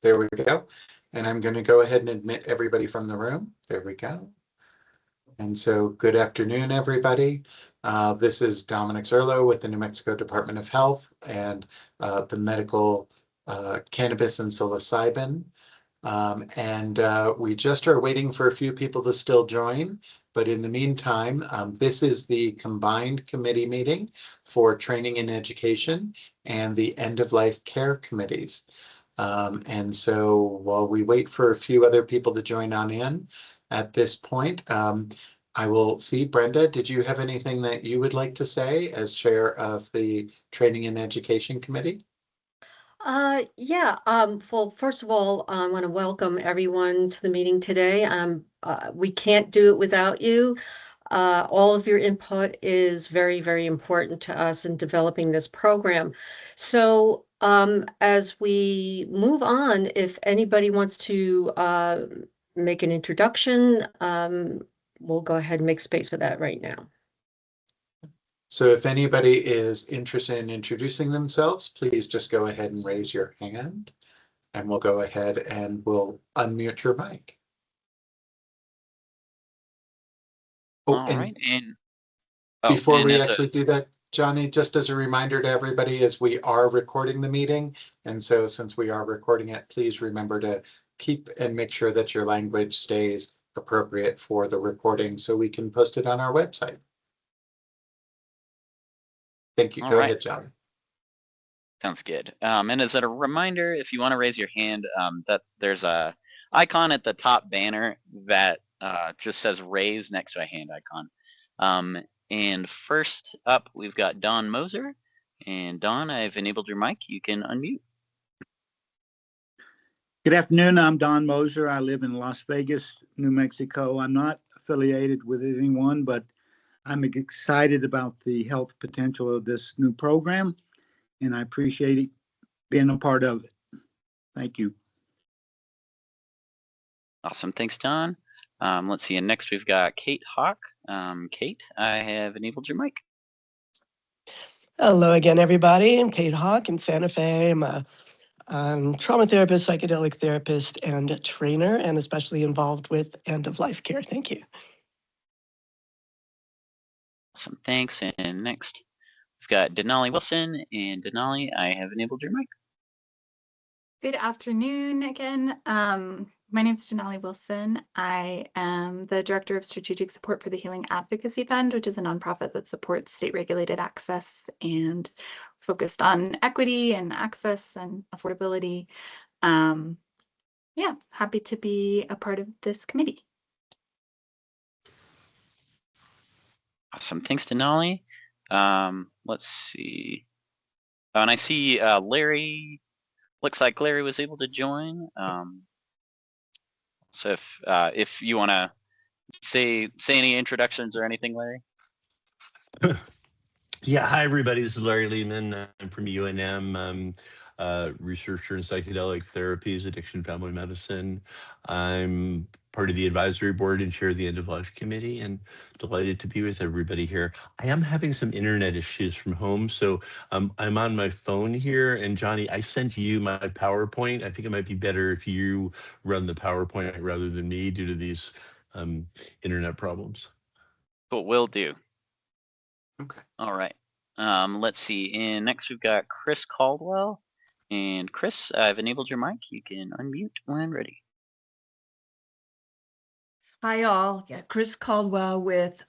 There we go. And I'm going to go ahead and admit everybody from the room. There we go. And so good afternoon, everybody. This is Dominic Zerlo with the New Mexico Department of Health and the Medical Cannabis and Psilocybin. We just are waiting for a few people to still join. But in the meantime, this is the combined committee meeting for training and education and the end-of-life care committees. And so while we wait for a few other people to join on in at this point, I will see, Brenda, did you have anything that you would like to say as chair of the Training and Education Committee? Well, first of all, I want to welcome everyone to the meeting today. We can't do it without you. All of your input is very, very important to us in developing this program. So as we move on, if anybody wants to make an introduction, we'll go ahead and make space for that right now. So if anybody is interested in introducing themselves, please just go ahead and raise your hand and we'll go ahead and we'll unmute your mic. All right. And before we actually do that, Johnny, just as a reminder to everybody, as we are recording the meeting, and so since we are recording it, please remember to keep and make sure that your language stays appropriate for the recording so we can post it on our website. Thank you. Go ahead, John. Sounds good. And as a reminder, if you want to raise your hand, that there's a icon at the top banner that just says raise next to a hand icon. And first up, we've got Don Moser. And Don, I've enabled your mic. You can unmute. Good afternoon. I'm Don Moser. I live in Las Vegas, New Mexico. I'm not affiliated with anyone, but I'm excited about the health potential of this new program, and I appreciate being a part of it. Thank you. Awesome. Thanks, Don. Let's see. And next we've got Kate Hawk. Kate, I have enabled your mic. Hello again, everybody. I'm Kate Hawk in Santa Fe. I'm a trauma therapist, psychedelic therapist, and a trainer, and especially involved with end-of-life care. Thank you. Awesome, thanks. And next, we've got Denali Wilson. And Denali, I have enabled your mic. Good afternoon again. My name is Denali Wilson. I am the Director of Strategic Support for the Healing Advocacy Fund, which is a nonprofit that supports state-regulated access and focused on equity and access and affordability. Yeah, happy to be a part of this committee. Awesome, thanks, Denali. Let's see. Oh, and I see Larry. Looks like Larry was able to join. So if you want to say any introductions or anything, Larry. Yeah, hi everybody. This is Larry Leeman. I'm from UNM. I'm a researcher in psychedelic therapies, addiction, family medicine. I'm part of the advisory board and chair of the end of life committee, and delighted to be with everybody here. I am having some internet issues from home, so I'm on my phone here. And Johnny, I sent you my PowerPoint. I think it might be better if you run the PowerPoint rather than me due to these internet problems. Cool, will do. Okay. All right. Let's see. And next we've got Chris Caldwell. And Chris, I've enabled your mic. You can unmute when ready. Hi all. Yeah, Chris Caldwell with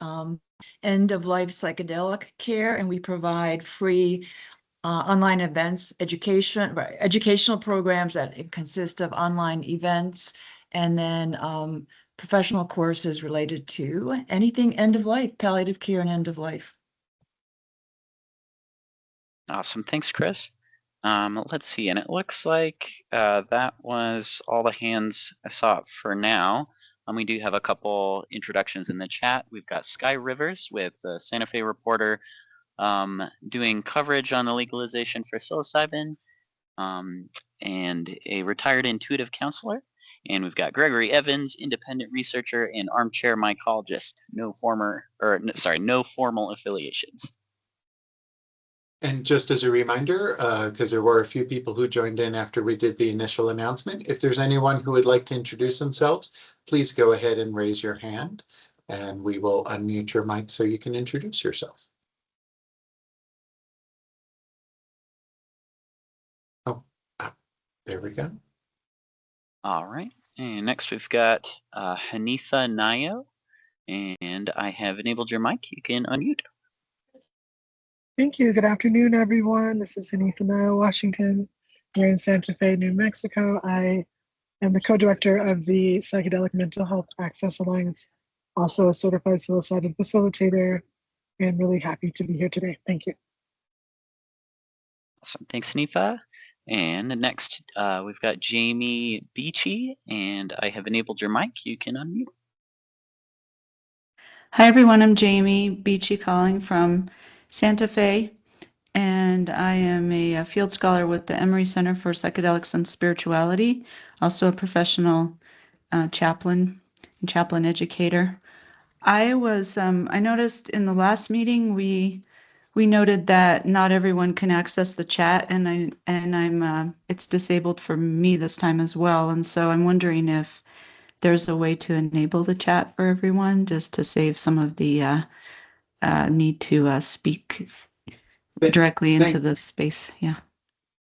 End of Life Psychedelic Care, and we provide free online events, educational programs that consist of online events, and then professional courses related to anything end of life, palliative care and end of life. Awesome. Thanks, Chris. Let's see. And it looks like that was all the hands I saw for now. We do have a couple introductions in the chat. We've got Sky Rivers with the Santa Fe Reporter doing coverage on the legalization for psilocybin, and a retired intuitive counselor. And we've got Gregory Evans, independent researcher and armchair mycologist. No formal affiliations. And just as a reminder, because there were a few people who joined in after we did the initial announcement, if there's anyone who would like to introduce themselves, please go ahead and raise your hand and we will unmute your mic so you can introduce yourself. Oh, there we go. All right. And next we've got Hanifa Nayo. And I have enabled your mic. You can unmute. Thank you. Good afternoon, everyone. This is Hanifa Nayo, Washington, here in Santa Fe, New Mexico. I am the co-director of the Psychedelic Mental Health Access Alliance, also a certified psilocybin facilitator, and really happy to be here today. Thank you. Awesome. Thanks, Hanifa. And next, we've got Jamie Beachy, and I have enabled your mic. You can unmute. Hi, everyone. I'm Jamie Beachy calling from Santa Fe, and I am a field scholar with the Emory Center for Psychedelics and Spirituality, also a professional chaplain and chaplain educator. I noticed in the last meeting we noted that not everyone can access the chat, and it's disabled for me this time as well. And so I'm wondering if there's a way to enable the chat for everyone, just to save some of the need to speak directly into the space. Yeah.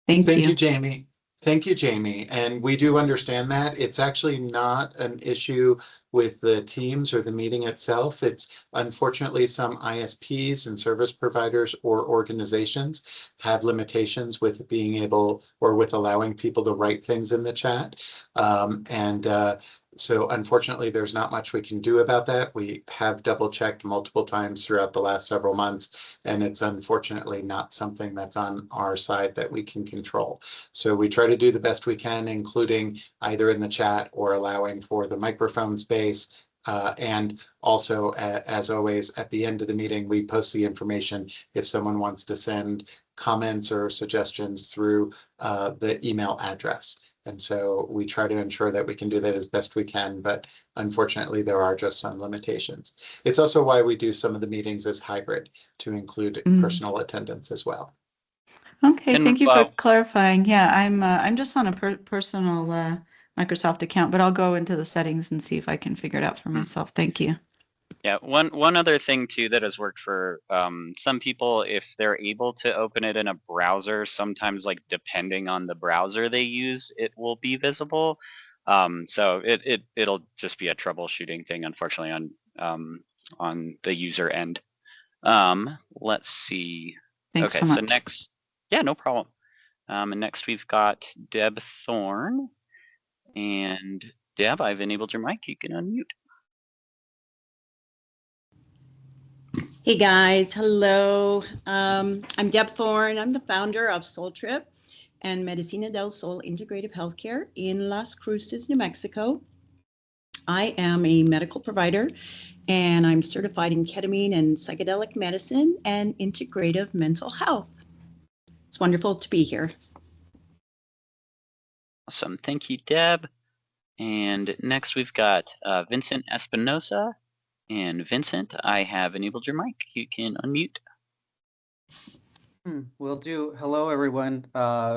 Thank you. Thank you, Jamie. Thank you, Jamie. And we do understand that. It's actually not an issue with the teams or the meeting itself. It's unfortunately some ISPs and service providers or organizations have limitations with being able or with allowing people to write things in the chat. So unfortunately, there's not much we can do about that. We have double checked multiple times throughout the last several months, and it's unfortunately not something that's on our side that we can control. So we try to do the best we can, including either in the chat or allowing for the microphone space. And also, as always, at the end of the meeting, we post the information if someone wants to send comments or suggestions through the email address. And so we try to ensure that we can do that as best we can, but unfortunately there are just some limitations. It's also why we do some of the meetings as hybrid to include personal attendance as well. Okay, thank you for clarifying. Yeah, I'm just on a personal Microsoft account, but I'll go into the settings and see if I can figure it out for myself. Thank you. Yeah, one other thing too that has worked for some people, if they're able to open it in a browser, sometimes like depending on the browser they use, it will be visible. So it'll just be a troubleshooting thing, unfortunately, on the user end. Let's see. Thanks okay, so so much. next, yeah, no problem. And next we've got Deb Thorne, and Deb, I've enabled your mic. You can unmute. Hey guys, hello. I'm Deb Thorne. I'm the founder of Soul Trip and Medicina del Sol Integrative Healthcare in Las Cruces, New Mexico. I am a medical provider and I'm certified in ketamine and psychedelic medicine and integrative mental health. It's wonderful to be here. Awesome. Thank you, Deb. And next we've got Vincent Espinosa. And Vincent, I have enabled your mic. You can unmute. Will do. Hello, everyone.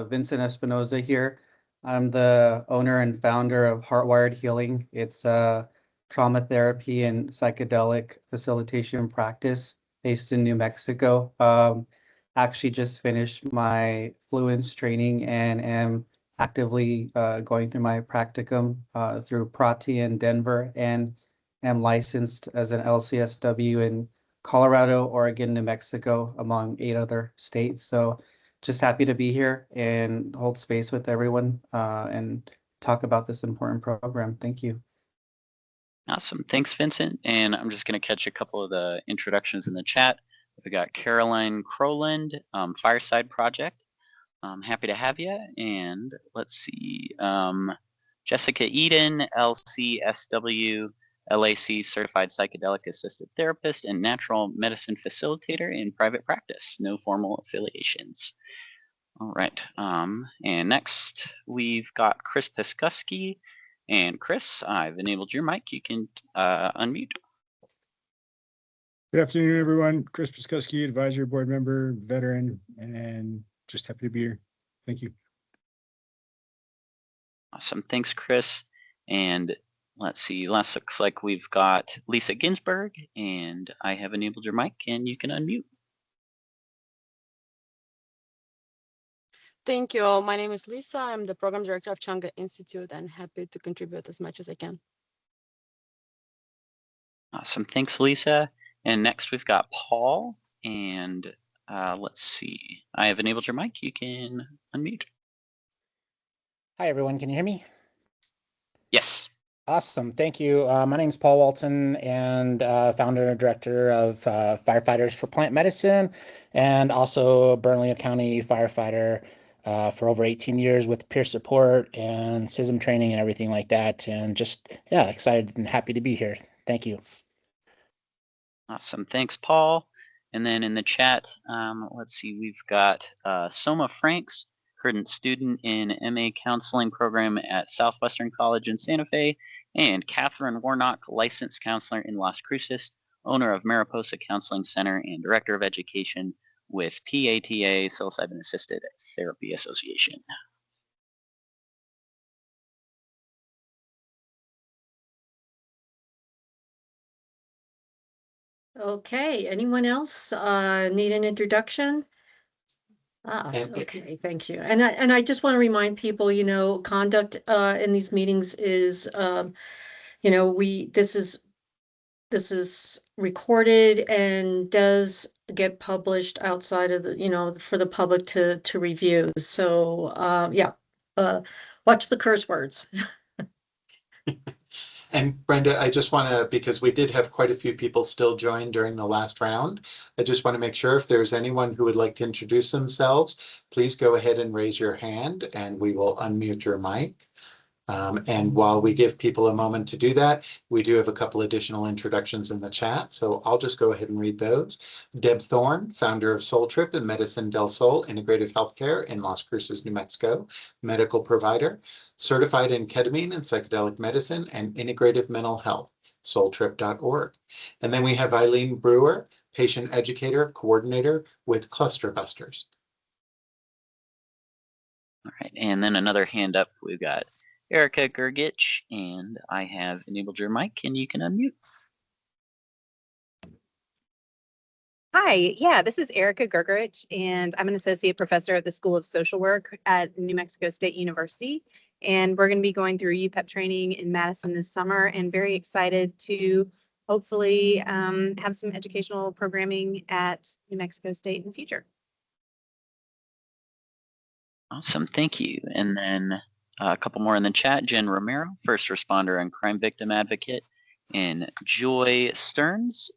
Vincent Espinosa here. I'm the owner and founder of Heartwired Healing. It's a trauma therapy and psychedelic facilitation practice based in New Mexico. Actually just finished my Fluence training and am actively going through my practicum through Prati in Denver, and am licensed as an LCSW in Colorado, Oregon, New Mexico, among 8 other states. So just happy to be here and hold space with everyone and talk about this important program. Thank you. Awesome. Thanks, Vincent. And I'm just going to catch a couple of the introductions in the chat. We got Caroline Crowland, Fireside Project. I'm happy to have you. And let's see, Jessica Eden, LCSW, LAC Certified Psychedelic Assisted Therapist and Natural Medicine Facilitator in private practice. No formal affiliations. All right. And next we've got Chris Piskuski. And Chris, I've enabled your mic. You can unmute. Good afternoon, everyone. Chris Piskuski, advisory board member, veteran, and just happy to be here. Thank you. Awesome. Thanks, Chris. And let's see, last looks like we've got Lisa Ginsburg, and I have enabled your mic and you can unmute. Thank you. My name is Lisa. I'm the program director of Changa Institute and happy to contribute as much as I can. Awesome. Thanks, Lisa. And next we've got Paul. And let's see. I have enabled your mic. You can unmute. Hi, everyone. Can you hear me? Yes. Awesome. Thank you. My name is Paul Walton and founder and director of Firefighters for Plant Medicine and also Bernalillo County firefighter for over 18 years with peer support and CISM training and everything like that. And just, yeah, excited and happy to be here. Thank you. Awesome. Thanks, Paul. And then in the chat, let's see, we've got Soma Franks, current student in MA counseling program at Southwestern College in Santa Fe, and Catherine Warnock, licensed counselor in Las Cruces, owner of Mariposa Counseling Center and director of education with PATA, Psilocybin Assisted Therapy Association. Okay, anyone else need an introduction? Okay, thank you. And I just want to remind people, you know, conduct in these meetings is, you know, this is recorded and does get published outside of the, you know, for the public to review. So yeah, watch the curse words. And Brenda, I just want to, because we did have quite a few people still join during the last round, I just want to make sure if there's anyone who would like to introduce themselves, please go ahead and raise your hand and we will unmute your mic. And while we give people a moment to do that, we do have a couple additional introductions in the chat. So I'll just go ahead and read those. Deb Thorne, founder of Soul Trip and Medicine del Sol Integrative Healthcare in Las Cruces, New Mexico, medical provider, certified in ketamine and psychedelic medicine and integrative mental health, soultrip.org. And then we have Eileen Brewer, patient educator, coordinator with Cluster Busters. All right, and then another hand up, we've got Erica Gergich, and I have enabled your mic and you can unmute. Hi, yeah, this is Erica Gergerich, and I'm an associate professor at the School of Social Work at New Mexico State University. And we're going to be going through UPEP training in Madison this summer and very excited to hopefully have some educational programming at New Mexico State in the future. Awesome, thank you. And then a couple more in the chat. Jen Romero, first responder and crime victim advocate. And Joy Stearns,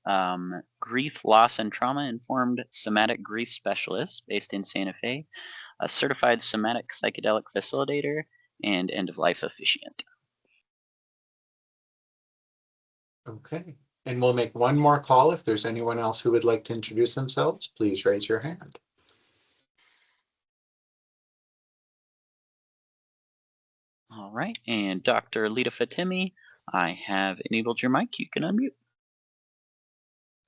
grief, loss, and trauma-informed somatic grief specialist based in Santa Fe, a certified somatic psychedelic facilitator, and end-of-life officiant. Okay, and we'll make one more call. If there's anyone else who would like to introduce themselves, please raise your hand. All right, and Dr. Lita Fatemi, I have enabled your mic. You can unmute.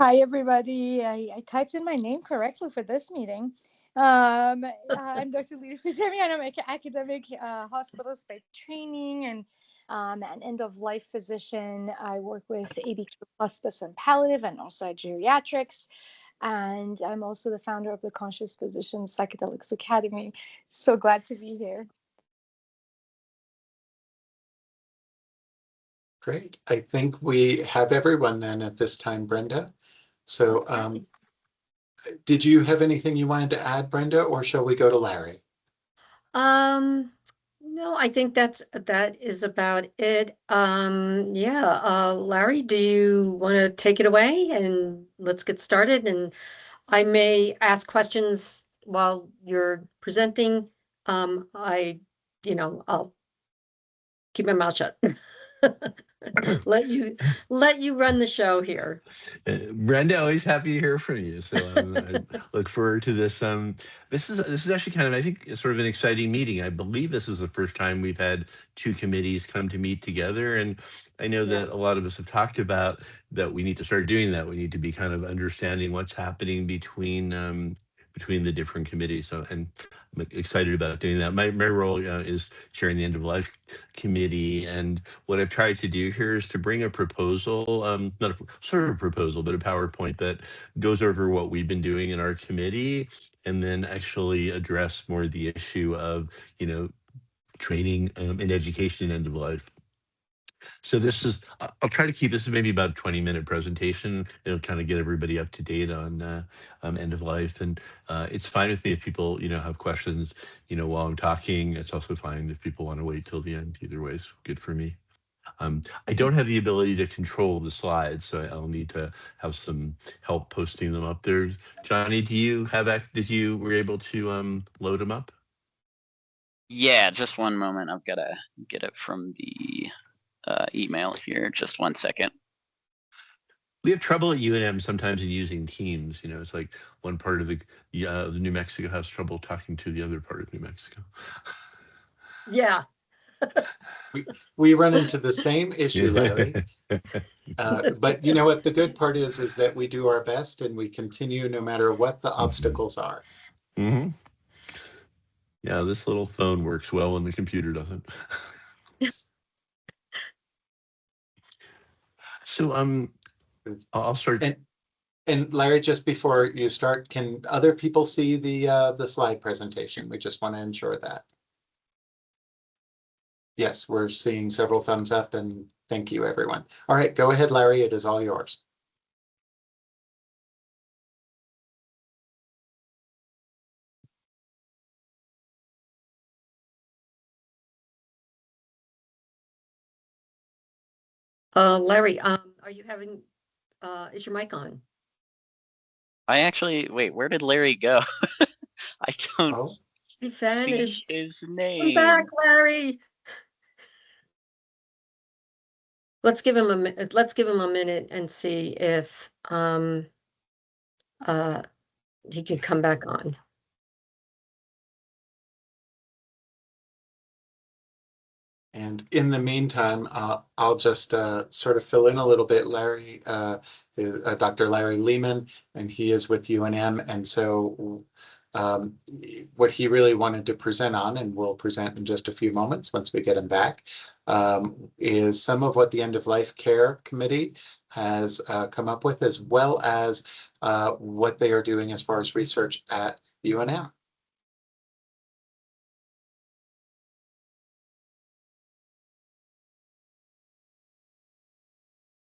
Hi, everybody. I typed in my name correctly for this meeting. I'm Dr. Lita Fatemi, and I'm an academic hospitalist by training and an end-of-life physician. I work with ABQ hospice and palliative and also geriatrics. And I'm also the founder of the Conscious Physicians Psychedelics Academy. So glad to be here. Great. I think we have everyone then at this time, Brenda. So did you have anything you wanted to add, Brenda, or shall we go to Larry? No, I think that is about it. Yeah, Larry, do you want to take it away and let's get started? And I may ask questions while you're presenting. I'll keep my mouth shut. let you run the show here. Brenda, always happy to hear from you. So I look forward to this. This is actually kind of, I think, sort of an exciting meeting. I believe this is the first time we've had two committees come to meet together, and I know that a lot of us have talked about that we need to start doing that. We need to be kind of understanding what's happening between the different committees. So, and I'm excited about doing that. My role is chairing the end of life committee, and what I've tried to do here is to bring a proposal, not a sort of proposal, but a PowerPoint that goes over what we've been doing in our committee, and then actually address more the issue of, training and education in end of life. So this is, I'll try to keep this maybe about a 20-minute presentation. It'll kind of get everybody up to date on end of life. And it's fine with me if people, have questions, while I'm talking. It's also fine if people want to wait till the end. Either way is good for me. I don't have the ability to control the slides, so I'll need to have some help posting them up there. Johnny, were you able to load them up? Yeah, just one moment. I've got to get it from the email here. Just 1 second. We have trouble at UNM sometimes in using Teams. It's like one part of the New Mexico has trouble talking to the other part of New Mexico. Yeah. We run into the same issue, Larry. But you know what? The good part is that we do our best and we continue no matter what the obstacles are. Mm-hmm. Yeah, this little phone works well when the computer doesn't. So I'll start. And Larry, just before you start, can other people see the slide presentation? We just want to ensure that. Yes, we're seeing several thumbs up, and thank you, everyone. All right, go ahead, Larry. It is all yours. Larry, are you having, is your mic on? I actually, wait, where did Larry go? I don't see his name. Come back, Larry. Let's give him a minute. Let's give him a minute and see if he can come back on. And in the meantime, I'll just sort of fill in a little bit. Larry, Dr. Larry Leeman, and he is with UNM. And so what he really wanted to present on, and we'll present in just a few moments once we get him back, is some of what the End of Life Care Committee has come up with, as well as what they are doing as far as research at UNM.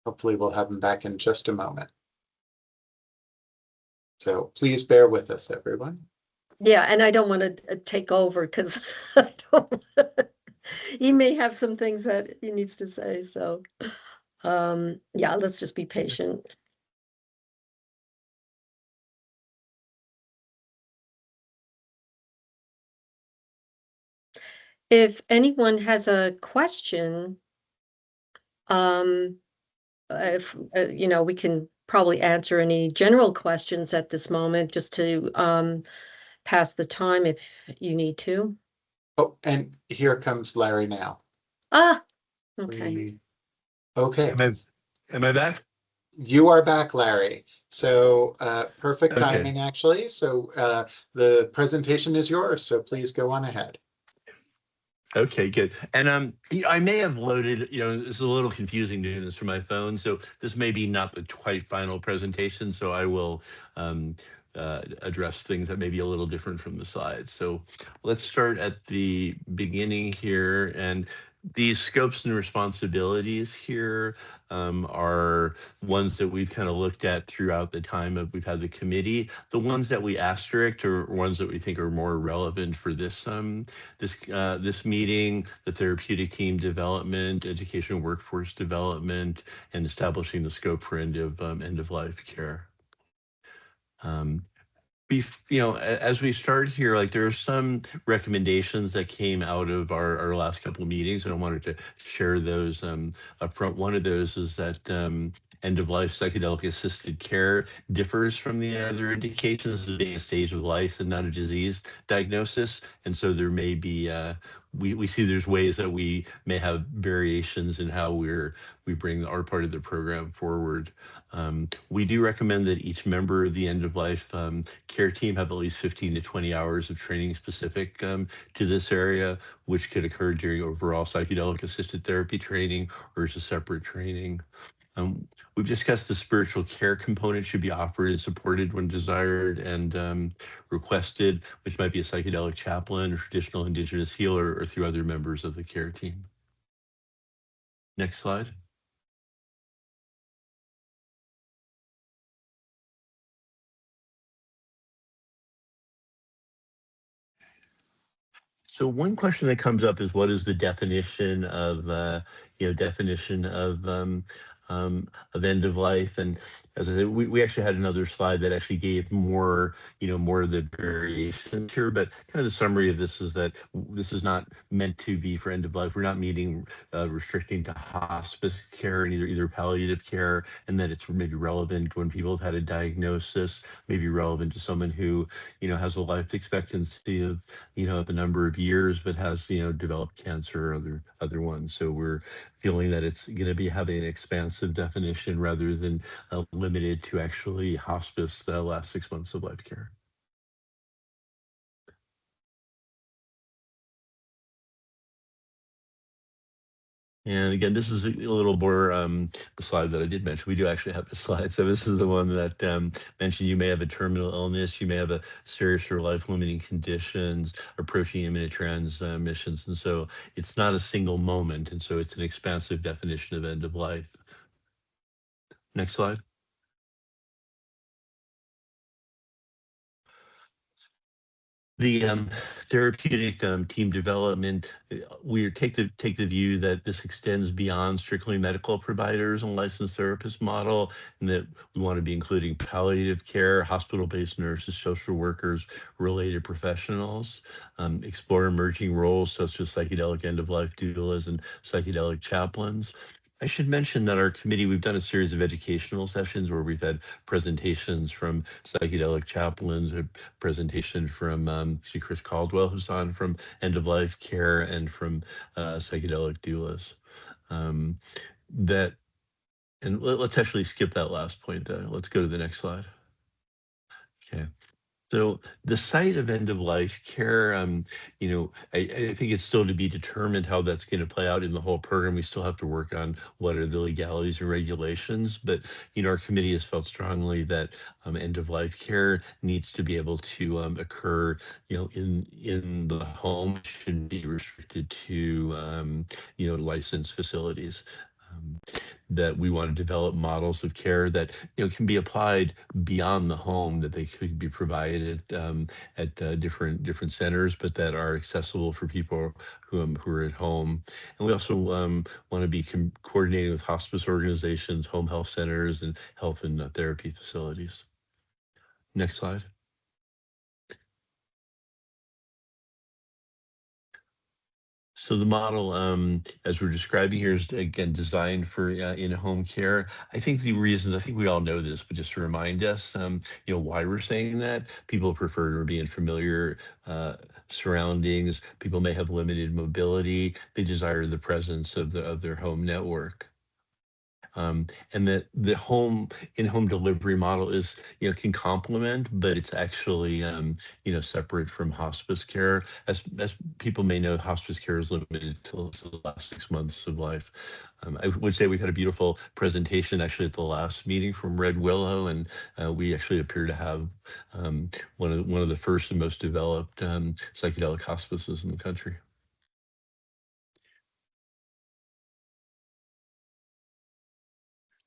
Hopefully we'll have him back in just a moment. So please bear with us, everyone. Yeah, and I don't want to take over because he may have some things that he needs to say. So yeah, let's just be patient. If anyone has a question, if we can probably answer any general questions at this moment, just to pass the time if you need to. Oh, and here comes Larry now. Ah, okay. Okay. Am I back? You are back, Larry. So perfect Okay. timing, actually. So the presentation is yours. So please go on ahead. Okay, good. And I may have loaded, it's a little confusing doing this from my phone, so this may be not the quite final presentation, so I will address things that may be a little different from the slides. So let's start at the beginning here, and these scopes and responsibilities here are ones that we've kind of looked at throughout the time of we've had the committee. The ones that we asterisked are ones that we think are more relevant for this this meeting: the therapeutic team development, educational workforce development, and establishing the scope for end of life care. As we start here, like there are some recommendations that came out of our last couple of meetings, and I wanted to share those up front. One of those is that end-of-life psychedelic assisted care differs from the other indications as being a stage of life and not a disease diagnosis. And so there may be, we see there's ways that we may have variations in how we bring our part of the program forward. We do recommend that each member of the end-of-life care team have at least 15 to 20 hours of training specific to this area, which could occur during overall psychedelic assisted therapy training or as a separate training. We've discussed the spiritual care component should be offered and supported when desired and requested, which might be a psychedelic chaplain or traditional indigenous healer or through other members of the care team. Next slide. So one question that comes up is what is the definition of end of life? And as I said, we actually had another slide that actually gave more of the variations here, but kind of the summary of this is that this is not meant to be for end of life. We're not restricting to hospice care and either palliative care, and that it's maybe relevant when people have had a diagnosis, maybe relevant to someone who has a life expectancy of a number of years, but has developed cancer or other ones. So we're feeling that it's going to be having an expansive definition rather than limited to actually hospice the last 6 months of life care. And again, this is a little more the slide that I did mention. We do actually have a slide. So this is the one that mentioned you may have a terminal illness, you may have a serious or life-limiting conditions, approaching imminent transmissions. And so it's not a single moment. And so it's an expansive definition of end of life. Next slide. The therapeutic team development, we take the view that this extends beyond strictly medical providers and licensed therapist model, and that we want to be including palliative care, hospital-based nurses, social workers, related professionals, explore emerging roles such as psychedelic end-of-life doulas and psychedelic chaplains. I should mention that our committee, we've done a series of educational sessions where we've had presentations from psychedelic chaplains, a presentation from Chris Caldwell, who's on from end-of-life care, and from psychedelic doulas. And let's actually skip that last point though. Let's go to the next slide. Okay. So the site of end-of-life care, I think it's still to be determined how that's going to play out in the whole program. We still have to work on what are the legalities and regulations, but our committee has felt strongly that end-of-life care needs to be able to occur, in the home. It shouldn't be restricted to, licensed facilities. That we want to develop models of care that can be applied beyond the home, that they could be provided at different centers, but that are accessible for people who are at home. And we also want to be coordinating with hospice organizations, home health centers, and health and therapy facilities. Next slide. So the model, as we're describing here, is again designed for in-home care. I think we all know this, but just to remind us, why we're saying that. People prefer to be in familiar surroundings. People may have limited mobility. They desire the presence of their home network. And that the in-home delivery model is, can complement, but it's actually, separate from hospice care. As people may know, hospice care is limited to the last 6 months of life. I would say we've had a beautiful presentation actually at the last meeting from Red Willow, and we actually appear to have one of the first and most developed psychedelic hospices in the country.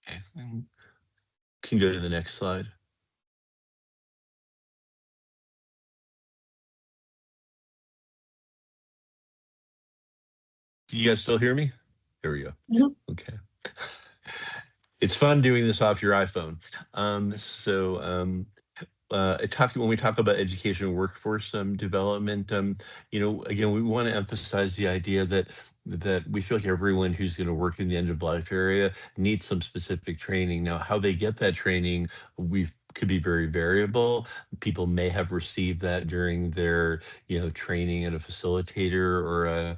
Okay. Can go to the next slide. Can you guys still hear me? There we go. Yep. Okay. It's fun doing this off your iPhone. when we talk about education and workforce development, again, we want to emphasize the idea that we feel like everyone who's going to work in the end of life area needs some specific training. Now, how they get that training, could be very variable. People may have received that during their, training at a facilitator or a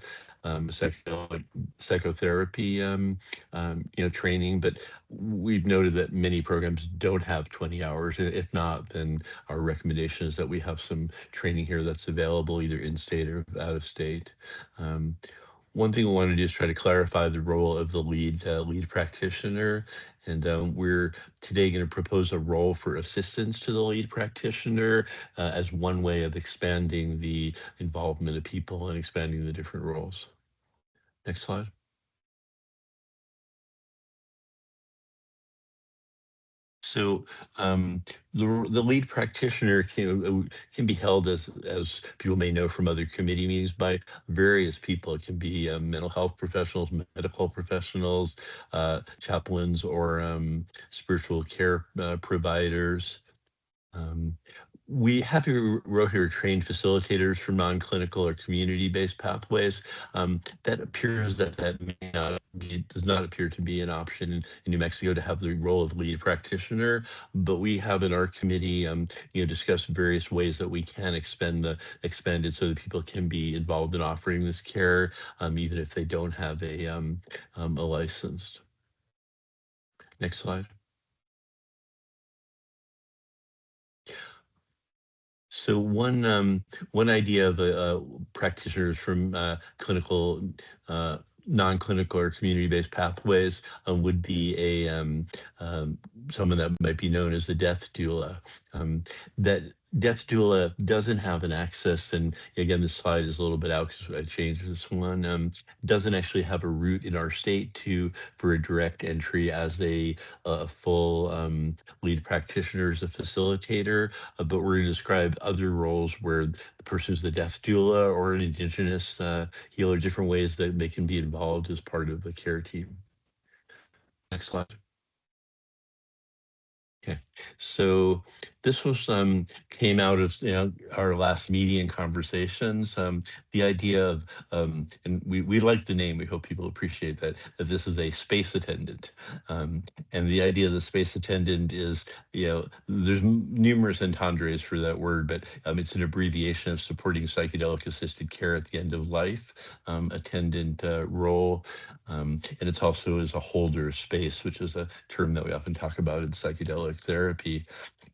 psychotherapy, training, but we've noted that many programs don't have 20 hours. If not, then our recommendation is that we have some training here that's available either in state or out of state. One thing we want to do is try to clarify the role of the lead practitioner. And we're today going to propose a role for assistance to the lead practitioner as one way of expanding the involvement of people and expanding the different roles. Next slide. So the lead practitioner can be held, as people may know from other committee meetings, by various people. It can be mental health professionals, medical professionals, chaplains, or spiritual care providers. We have here wrote here trained facilitators for non-clinical or community-based pathways. That appears that does not appear to be an option in New Mexico to have the role of lead practitioner, but we have in our committee, discussed various ways that we can expand it so that people can be involved in offering this care, even if they don't have a license. Next slide. So one idea of practitioners from clinical, non-clinical or community-based pathways would be someone that might be known as the death doula. That death doula doesn't have an access, and again, this slide is a little bit out because I changed this one. Doesn't actually have a route in our state for a direct entry as a full lead practitioner, as a facilitator, but we're going to describe other roles where the person is the death doula or an indigenous healer, different ways that they can be involved as part of the care team. Next slide. Okay, so this was came out of our last meeting and conversations. The idea of and we like the name. We hope people appreciate that this is a space attendant, and the idea of the space attendant is there's numerous entendres for that word, but it's an abbreviation of supporting psychedelic assisted care at the end of life attendant role, and it's also as a holder of space, which is a term that we often talk about in psychedelic therapy.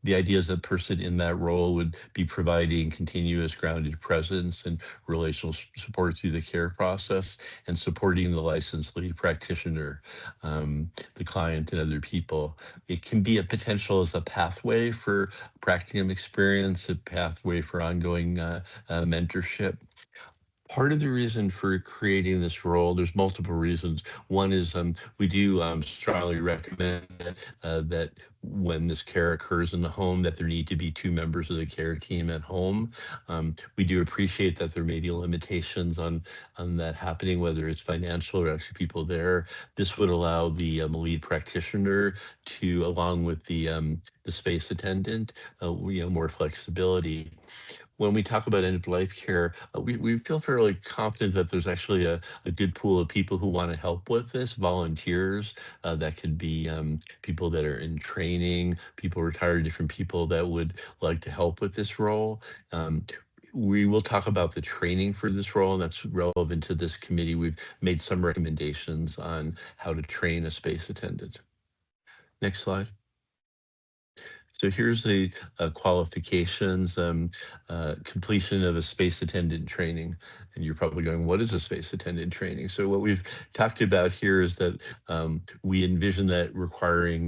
The idea is that person in that role would be providing continuous grounded presence and relational support through the care process and supporting the licensed lead practitioner, the client, and other people. It can be a potential as a pathway for practicum experience, a pathway for ongoing mentorship. Part of the reason for creating this role, there's multiple reasons. One is we do strongly recommend that when this care occurs in the home, that there need to be 2 members of the care team at home. We do appreciate that there may be limitations on that happening, whether it's financial or actually people there. This would allow the lead practitioner to, along with the space attendant, more flexibility. When we talk about end-of-life care, we feel fairly confident that there's actually a good pool of people who want to help with this, volunteers. That could be people that are in training, people retired, different people that would like to help with this role. We will talk about the training for this role, and that's relevant to this committee. We've made some recommendations on how to train a space attendant. Next slide. So here's the qualifications, completion of a space attendant training. And you're probably going, what is a space attendant training? So what we've talked about here is that we envision that requiring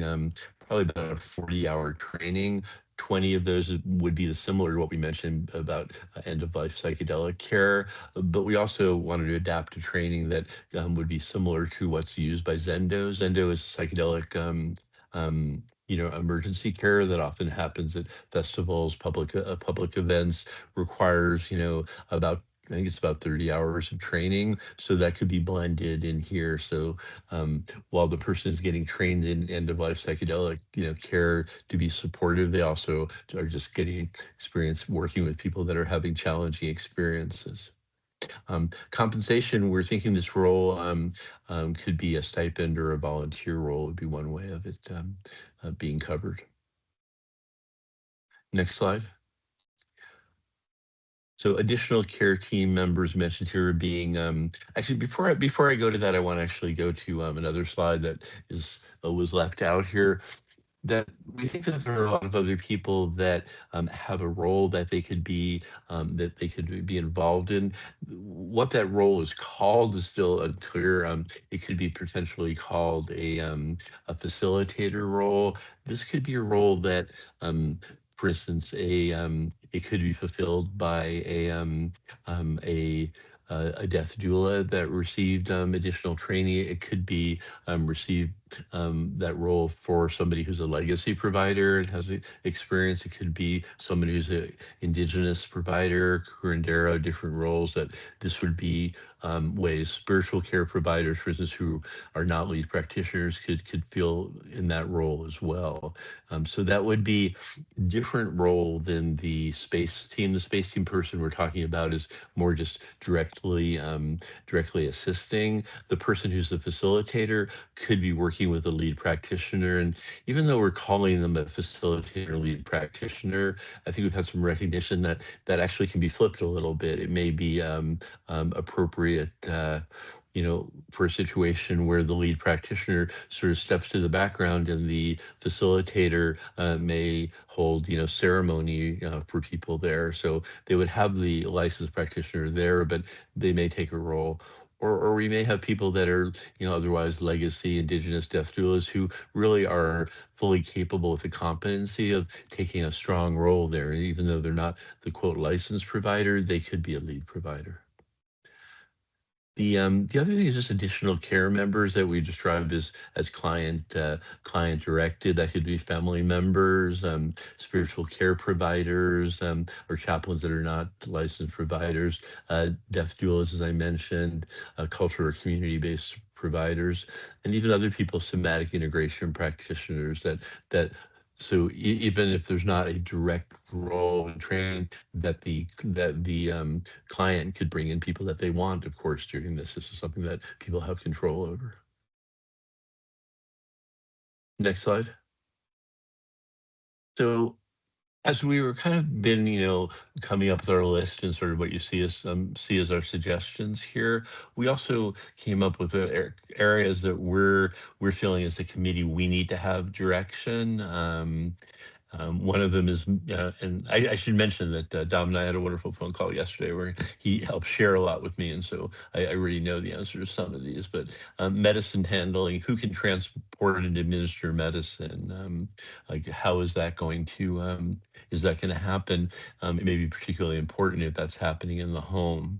probably about a 40-hour training. 20 of those would be similar to what we mentioned about end-of-life psychedelic care, but we also wanted to adapt a training that would be similar to what's used by Zendo. Zendo is psychedelic emergency care that often happens at festivals, public events, requires, about I think it's about 30 hours of training, so that could be blended in here. So while the person is getting trained in end-of-life psychedelic, care to be supportive, they also are just getting experience working with people that are having challenging experiences. Compensation, we're thinking this role could be a stipend or a volunteer role would be one way of it being covered. Next slide. So additional care team members mentioned here being actually before I go to that, I want to actually go to another slide that was left out here. That we think that there are a lot of other people that have a role that they could be involved in. What that role is called is still unclear. It could be potentially called a facilitator role. This could be a role that, for instance, it could be fulfilled by a death doula that received additional training. It could be received that role for somebody who's a legacy provider and has experience. It could be somebody who's an indigenous provider, curandero, different roles that this would be ways. Spiritual care providers, for instance, who are not lead practitioners could feel in that role as well. So that would be different role than the space team. The space team person we're talking about is more just directly assisting. The person who's the facilitator could be working with a lead practitioner. And even though we're calling them a facilitator lead practitioner, I think we've had some recognition that that actually can be flipped a little bit. It may be appropriate for a situation where the lead practitioner sort of steps to the background and the facilitator may hold, ceremony for people there. So they would have the licensed practitioner there, but they may take a role. Or we may have people that are, otherwise legacy indigenous death doulas who really are fully capable with the competency of taking a strong role there. Even though they're not the quote licensed provider, they could be a lead provider. The other thing is just additional care members that we described as client directed. That could be family members, spiritual care providers, or chaplains that are not licensed providers, death doulas, as I mentioned, cultural or community-based providers, and even other people, somatic integration practitioners so even if there's not a direct role in training, that the client could bring in people that they want, of course, during this. This is something that people have control over. Next slide. So as we were kind of been, coming up with our list and sort of what you see as our suggestions here, we also came up with areas that we're feeling as a committee we need to have direction. One of them is, and I should mention that Dom and I had a wonderful phone call yesterday where he helped share a lot with me, and so I already know the answer to some of these. But medicine handling, who can transport and administer medicine? Like, how is that going to happen? It may be particularly important if that's happening in the home.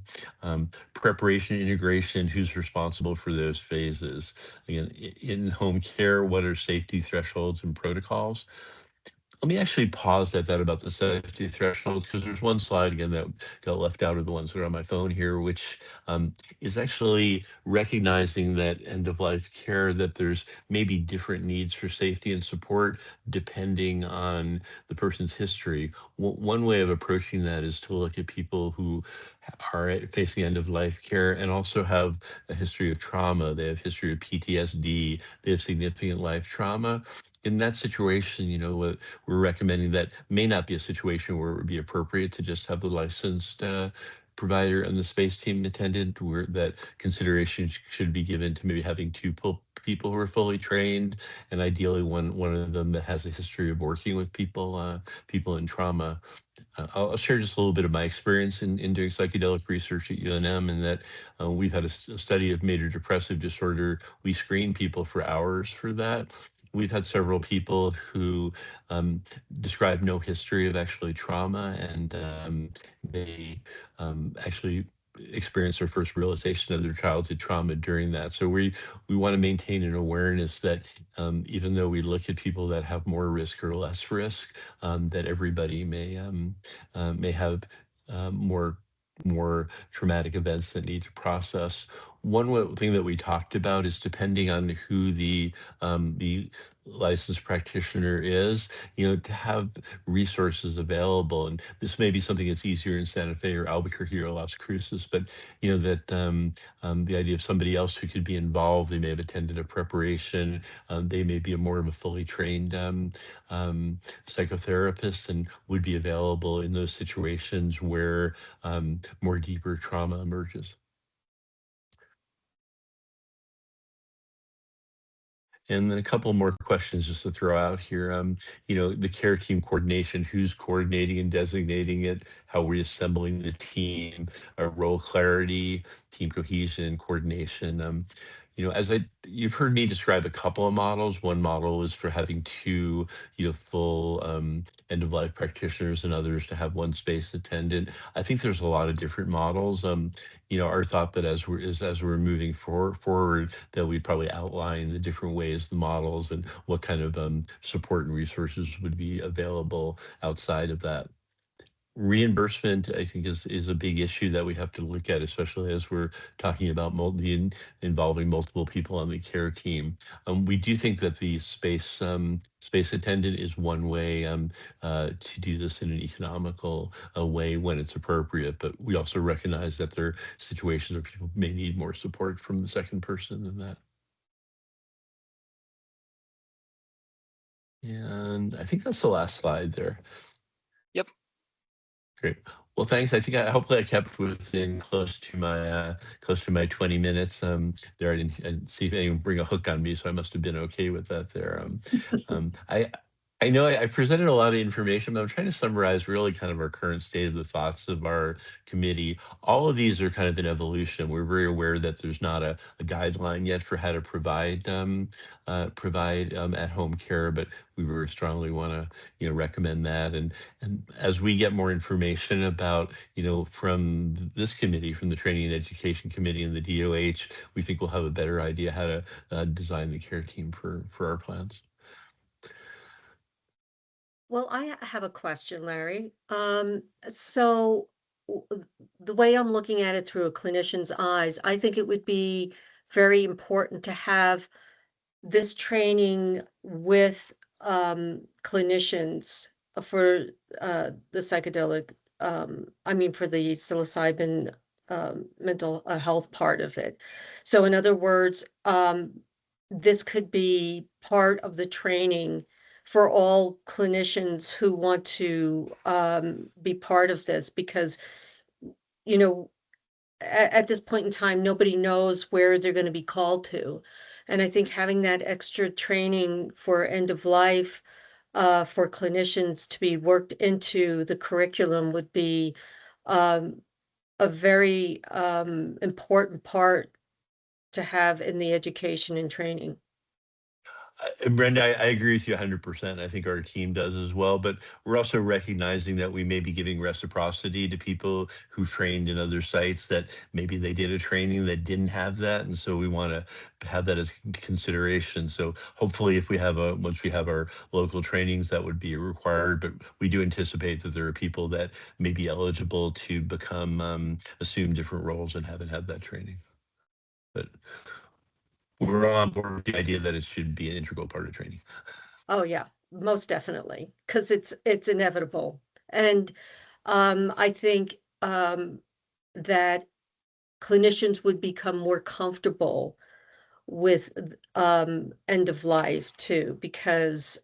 Preparation, integration, who's responsible for those phases? Again, in home care, what are safety thresholds and protocols? Let me actually pause at that about the safety threshold, because there's one slide again that got left out of the ones that are on my phone here, which is actually recognizing that end-of-life care, that there's maybe different needs for safety and support depending on the person's history. One way of approaching that is to look at people who are facing end-of-life care and also have a history of trauma. They have history of PTSD. They have significant life trauma. In that situation, what we're recommending, that may not be a situation where it would be appropriate to just have the licensed provider and the space team attendant, where that consideration should be given to maybe having two people who are fully trained, and ideally one of them that has a history of working with people in trauma. I'll share just a little bit of my experience in doing psychedelic research at UNM, and that we've had a study of major depressive disorder. We screen people for hours for that. We've had several people who describe no history of actually trauma, and they actually experienced their first realization of their childhood trauma during that. So we want to maintain an awareness that even though we look at people that have more risk or less risk, that everybody may have more more traumatic events that need to process. One thing that we talked about is depending on who the licensed practitioner is, to have resources available. And this may be something that's easier in Santa Fe or Albuquerque or Las Cruces, but that the idea of somebody else who could be involved, they may have attended a preparation, they may be more of a fully trained psychotherapist and would be available in those situations where more deeper trauma emerges. And then a couple more questions just to throw out here. The care team coordination, who's coordinating and designating it, how we're assembling the team, role clarity, team cohesion, coordination. You've heard me describe a couple of models. One model is for having two, full end-of-life practitioners, and others to have one space attendant. I think there's a lot of different models. Our thought that as we're moving forward, that we'd probably outline the different ways, the models, and what kind of support and resources would be available outside of that. Reimbursement, I think, is a big issue that we have to look at, especially as we're talking about involving multiple people on the care team. We do think that the space attendant is one way to do this in an economical way when it's appropriate, but we also recognize that there are situations where people may need more support from the second person than that. And I think that's the last slide there. Yep. Great. Well, thanks. Hopefully I kept within close to my 20 minutes. There I didn't see anyone bring a hook on me, so I must have been okay with that there. I know I presented a lot of information, but I'm trying to summarize really kind of our current state of the thoughts of our committee. All of these are kind of in evolution. We're very aware that there's not a guideline yet for how to provide at-home care, but we very strongly want to recommend that. And as we get more information about from this committee, from the Training and Education Committee and the DOH, we think we'll have a better idea how to design the care team for our plans. Well, I have a question, Larry. So the way I'm looking at it through a clinician's eyes, I think it would be very important to have this training with clinicians for the psychedelic, for the psilocybin mental health part of it. So in other words, this could be part of the training for all clinicians who want to be part of this, because, at this point in time, nobody knows where they're going to be called to. And I think having that extra training for end of life for clinicians to be worked into the curriculum would be a very important part to have in the education and training. Brenda, I agree with you 100%. I think our team does as well, but we're also recognizing that we may be giving reciprocity to people who trained in other sites that maybe they did a training that didn't have that. And so we want to have that as consideration. So hopefully if once we have our local trainings, that would be required, but we do anticipate that there are people that may be eligible to assume different roles and haven't had that training. But we're on board with the idea that it should be an integral part of training. Oh yeah, most definitely, because it's inevitable. And I think that clinicians would become more comfortable with end of life too, because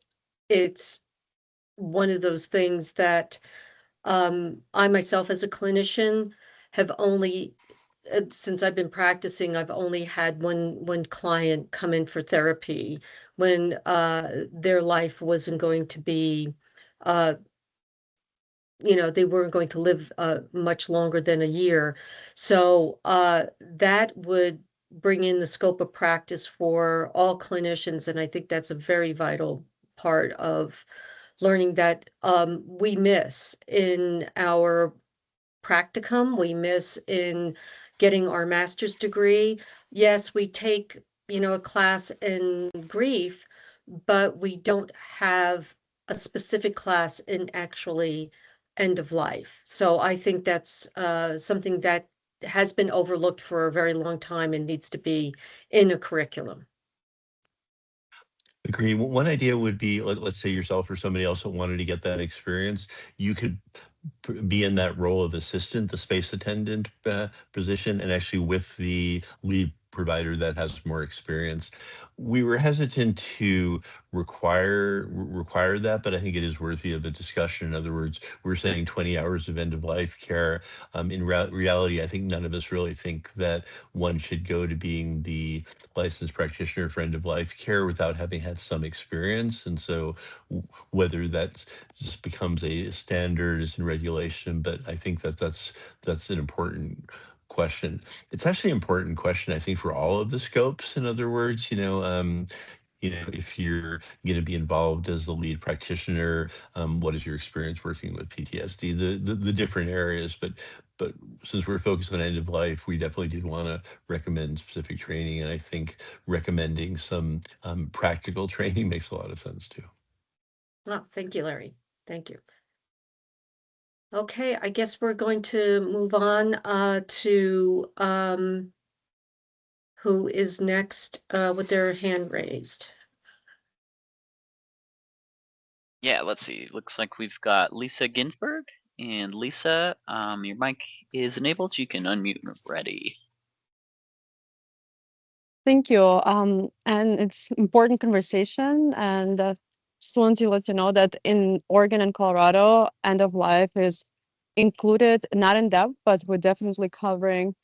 it's one of those things that I myself as a clinician have only since I've been practicing, I've only had one client come in for therapy when their life wasn't going to be, they weren't going to live much longer than a year. So that would bring in the scope of practice for all clinicians, and I think that's a very vital part of learning that we miss in our practicum, we miss in getting our master's degree. Yes, we take, a class in grief, but we don't have a specific class in actually end of life. So I think that's something that has been overlooked for a very long time and needs to be in a curriculum. Agree. One idea would be, let's say yourself or somebody else that wanted to get that experience, you could be in that role of assistant, the space attendant position, and actually with the lead provider that has more experience. We were hesitant to require that, but I think it is worthy of a discussion. In other words, we're saying 20 hours of end of life care. In reality, I think none of us really think that one should go to being the licensed practitioner for end of life care without having had some experience. And so whether that's just becomes a standard as in regulation, but I think that's an important question. It's actually an important question, I think, for all of the scopes. In other words, if you're going to be involved as the lead practitioner, what is your experience working with PTSD? The different areas, but since we're focused on end of life, we definitely did want to recommend specific training, and I think recommending some practical training makes a lot of sense too. Oh, thank you, Larry. Thank you. Okay, I guess we're going to move on to who is next with their hand raised. Yeah, let's see. Looks like we've got Lisa Ginsburg. And Lisa, your mic is enabled. You can unmute when ready. Thank you. And it's important conversation. And just want to let you know that in Oregon and Colorado, end of life is included, not in depth, but we're definitely covering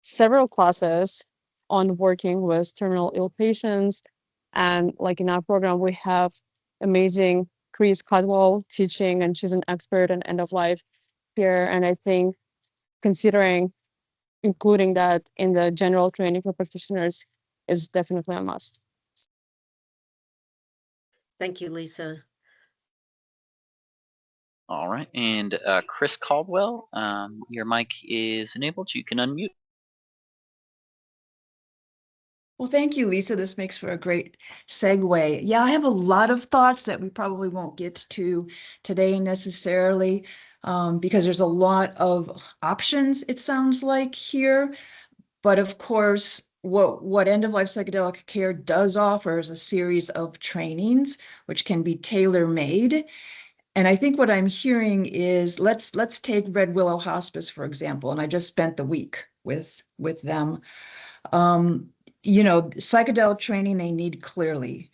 several classes on working with terminal ill patients. And like in our program, we have amazing Chris Caldwell teaching, and she's an expert in end of life here. And I think considering including that in the general training for practitioners is definitely a must. Thank you, Lisa. All right, and Chris Caldwell, your mic is enabled. You can unmute. Well, thank you, Lisa. This makes for a great segue. Yeah, I have a lot of thoughts that we probably won't get to today necessarily, because there's a lot of options, it sounds like here. But of course, what end-of-life psychedelic care does offer is a series of trainings, which can be tailor-made. And I think what I'm hearing is, let's take Red Willow Hospice, for example, and I just spent the week with them. Psychedelic training they need clearly.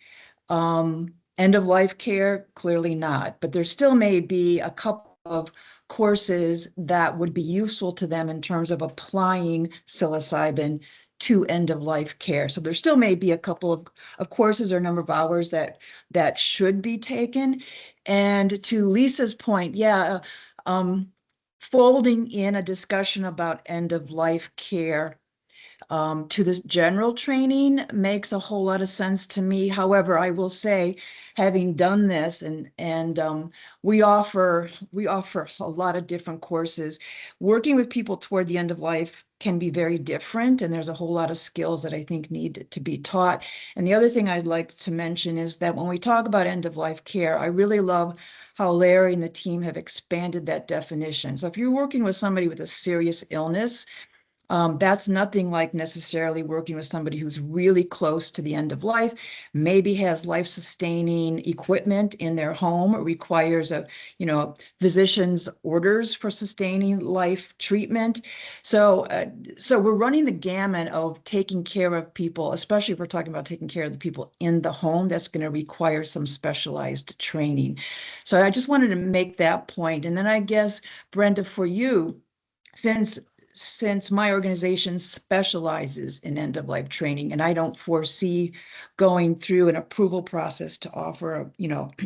End of life care, clearly not. But there still may be a couple of courses that would be useful to them in terms of applying psilocybin to end of life care. So there still may be a couple of courses or number of hours that should be taken. And to Lisa's point, folding in a discussion about end of life care to this general training makes a whole lot of sense to me. However, I will say, having done this, and we offer a lot of different courses. Working with people toward the end of life can be very different, and there's a whole lot of skills that I think need to be taught. And the other thing I'd like to mention is that when we talk about end of life care, I really love how Larry and the team have expanded that definition. So if you're working with somebody with a serious illness, that's nothing like necessarily working with somebody who's really close to the end of life, maybe has life-sustaining equipment in their home, requires physician's orders for sustaining life treatment. So we're running the gamut of taking care of people, especially if we're talking about taking care of the people in the home. That's going to require some specialized training. So I just wanted to make that point. And then I guess, Brenda, for you, since my organization specializes in end-of-life training, and I don't foresee going through an approval process to offer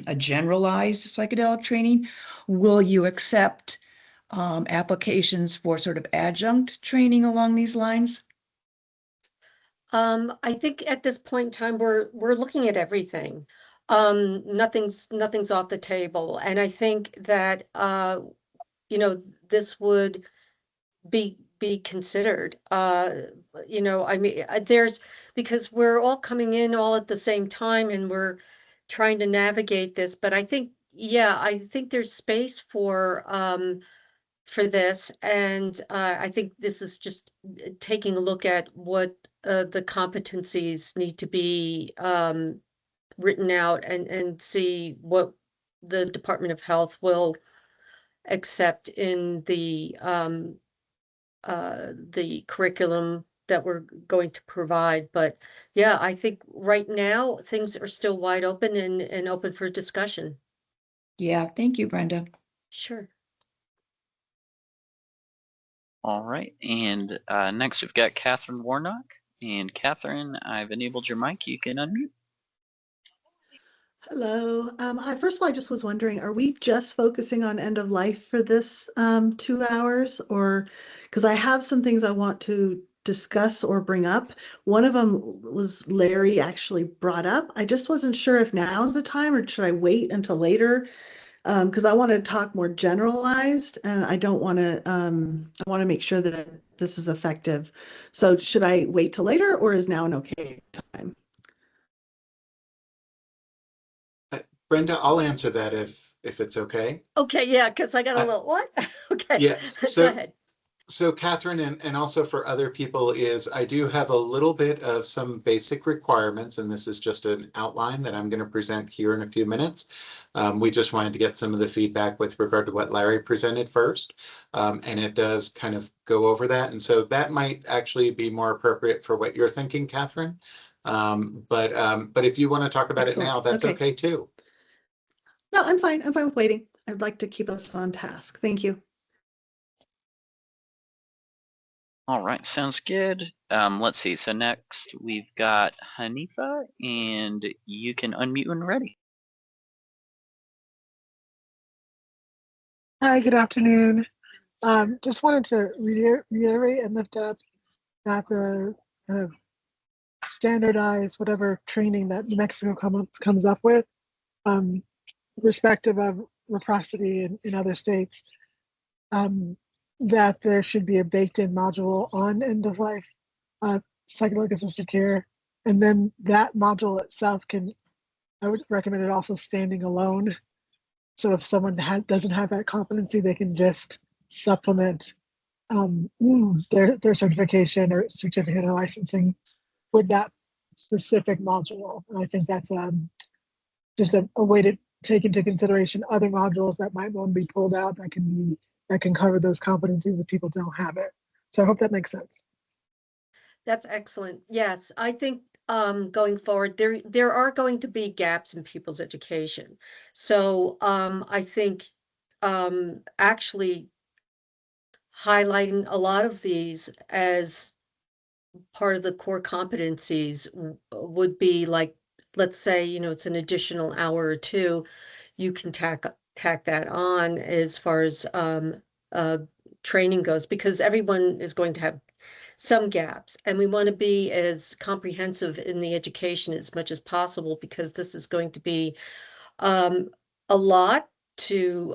a generalized psychedelic training, will you accept applications for sort of adjunct training along these lines? I think at this point in time, we're looking at everything. Nothing's off the table. And I think that, this would be considered. Because we're all coming in all at the same time and we're trying to navigate this, but I think, yeah, I think there's space for this, and I think this is just taking a look at what the competencies need to be written out, and see what the Department of Health will accept in the curriculum that we're going to provide. But yeah, I think right now things are still wide open and open for discussion. Yeah, thank you, Brenda. Sure. All right, and next we've got Catherine Warnock. And Catherine, I've enabled your mic. You can unmute. Hello. First of all, I just was wondering, are we just focusing on end of life for this 2 hours, or because I have some things I want to discuss or bring up. One of them was Larry actually brought up. I just wasn't sure if now is the time or should I wait until later? Because I want to talk more generalized, and I don't want to. I want to make sure that this is effective. So should I wait till later, or is now an okay time? Brenda, I'll answer that if it's okay. Okay, yeah, because I got a little what? Okay, Yeah, go ahead. So Catherine, and also for other people, is I do have a little bit of some basic requirements, and this is just an outline that I'm going to present here in a few minutes. We just wanted to get some of the feedback with regard to what Larry presented first, and it does kind of go over that. And so that might actually be more appropriate for what you're thinking, Catherine. But if you want to talk about it now, that's okay too. No, I'm fine. I'm fine with waiting. I'd like to keep us on task. Thank you. All right, sounds good. Let's see. So next we've got Hanifa, and you can unmute when ready. Hi, good afternoon. Just wanted to reiterate and lift up that the standardized whatever training that New Mexico comes up with, respective of reciprocity in other states, that there should be a baked-in module on end-of-life psychedelic assisted care, and then that module itself I would recommend it also standing alone. So if someone doesn't have that competency, they can just supplement their certification or certificate or licensing with that specific module. And I think that's just a way to take into consideration other modules that might want to be pulled out that can cover those competencies if people don't have it. So I hope that makes sense. That's excellent. Yes, I think going forward, there are going to be gaps in people's education. So I think actually highlighting a lot of these as part of the core competencies would be like, let's say, it's an additional hour or two, you can tack that on as far as training goes, because everyone is going to have some gaps, and we want to be as comprehensive in the education as much as possible, because this is going to be a lot to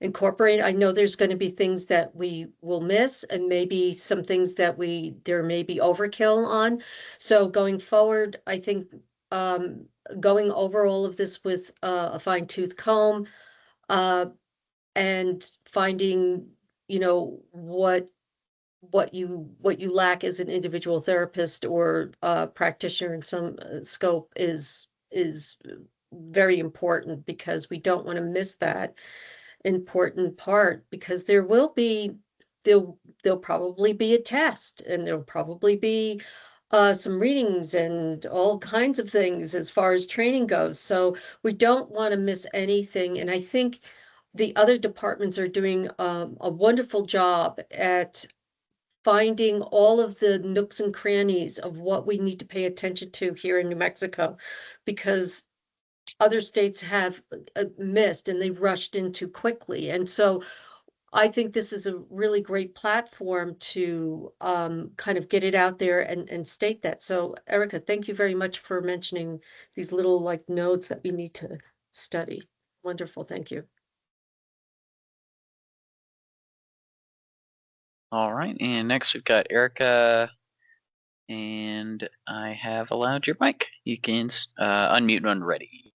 incorporate. I know there's going to be things that we will miss, and maybe some things that there may be overkill on. So going forward, I think going over all of this with a fine-tooth comb, and finding, what you lack as an individual therapist or practitioner in some scope is very important, because we don't want to miss that important part, because there'll probably be a test, and there'll probably be some readings and all kinds of things as far as training goes. So we don't want to miss anything. And I think the other departments are doing a wonderful job at finding all of the nooks and crannies of what we need to pay attention to here in New Mexico, because other states have missed and they rushed into quickly. And so I think this is a really great platform to kind of get it out there and state that. So Erica, thank you very much for mentioning these little like notes that we need to study. Wonderful, thank you. All right, and next we've got Erica, and I have allowed your mic. You can unmute when ready.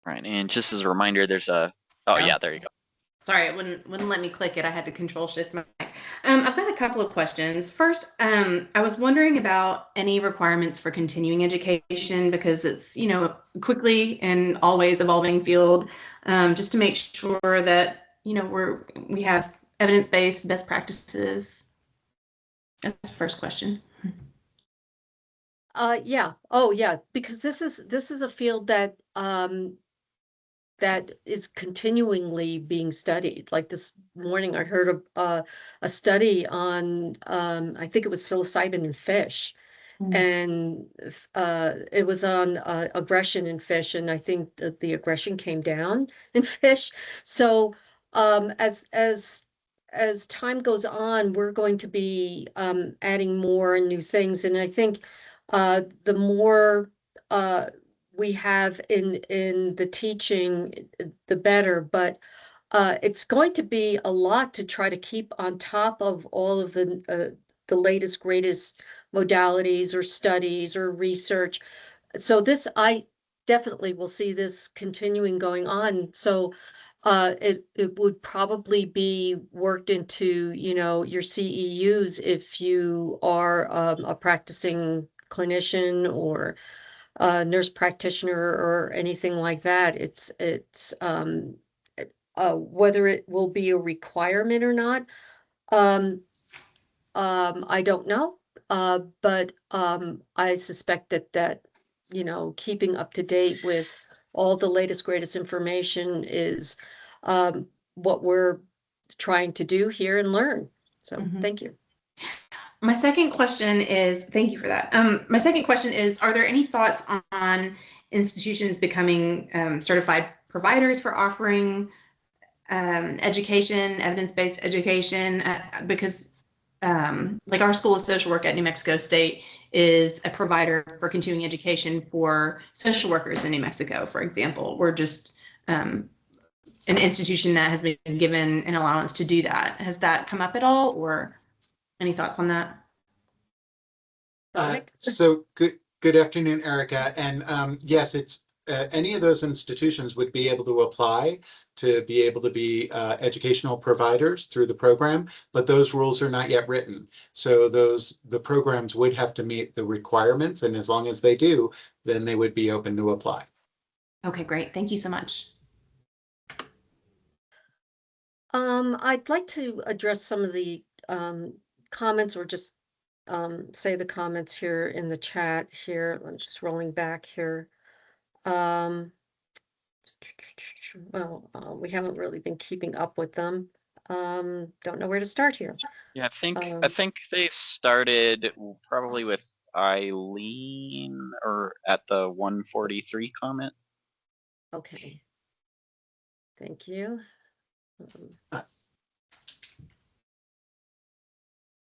Right, and just as a reminder, there's a, oh yeah, there you go. Sorry, it wouldn't let me click it. I had to control shift my mic. I've got a couple of questions. First, I was wondering about any requirements for continuing education, because it's, you know, quickly and always evolving field, just to make sure that, you know, we have evidence-based best practices. That's the first question. Yeah. Oh, yeah. Because this is a field that that is continually being studied. Like this morning, I heard a study on I think it was psilocybin in fish, and it was on aggression in fish, and I think that the aggression came down in fish. So as time goes on, we're going to be adding more new things, and I think the more we have in the teaching, the better. But it's going to be a lot to try to keep on top of all of the latest, greatest modalities or studies or research. So this, I definitely will see this continuing going on. So it would probably be worked into, you know, your CEUs if you are a practicing clinician or nurse practitioner or anything like that. It's whether it will be a requirement or not, I don't know. But I suspect that you know, keeping up to date with all the latest greatest information is what we're trying to do here and learn. So thank you. My second question is, thank you for that. My second question is, are there any thoughts on institutions becoming certified providers for offering education, evidence-based education? Because like our School of Social Work at New Mexico State is a provider for continuing education for social workers in New Mexico, for example. We're just an institution that has been given an allowance to do that. Has that come up at all, or any thoughts on that? So good afternoon, Erica. And yes, it's any of those institutions would be able to apply to be able to be educational providers through the program, but those rules are not yet written. So the programs would have to meet the requirements, and as long as they do, then they would be open to apply. Okay, great. Thank you so much. I'd like to address some of the comments, or just say the comments here in the chat here. I'm just rolling back here. Well, we haven't really been keeping up with them. Don't know where to start here. Yeah, I think they started probably with Eileen, or at the 143 comment. Okay. Thank you.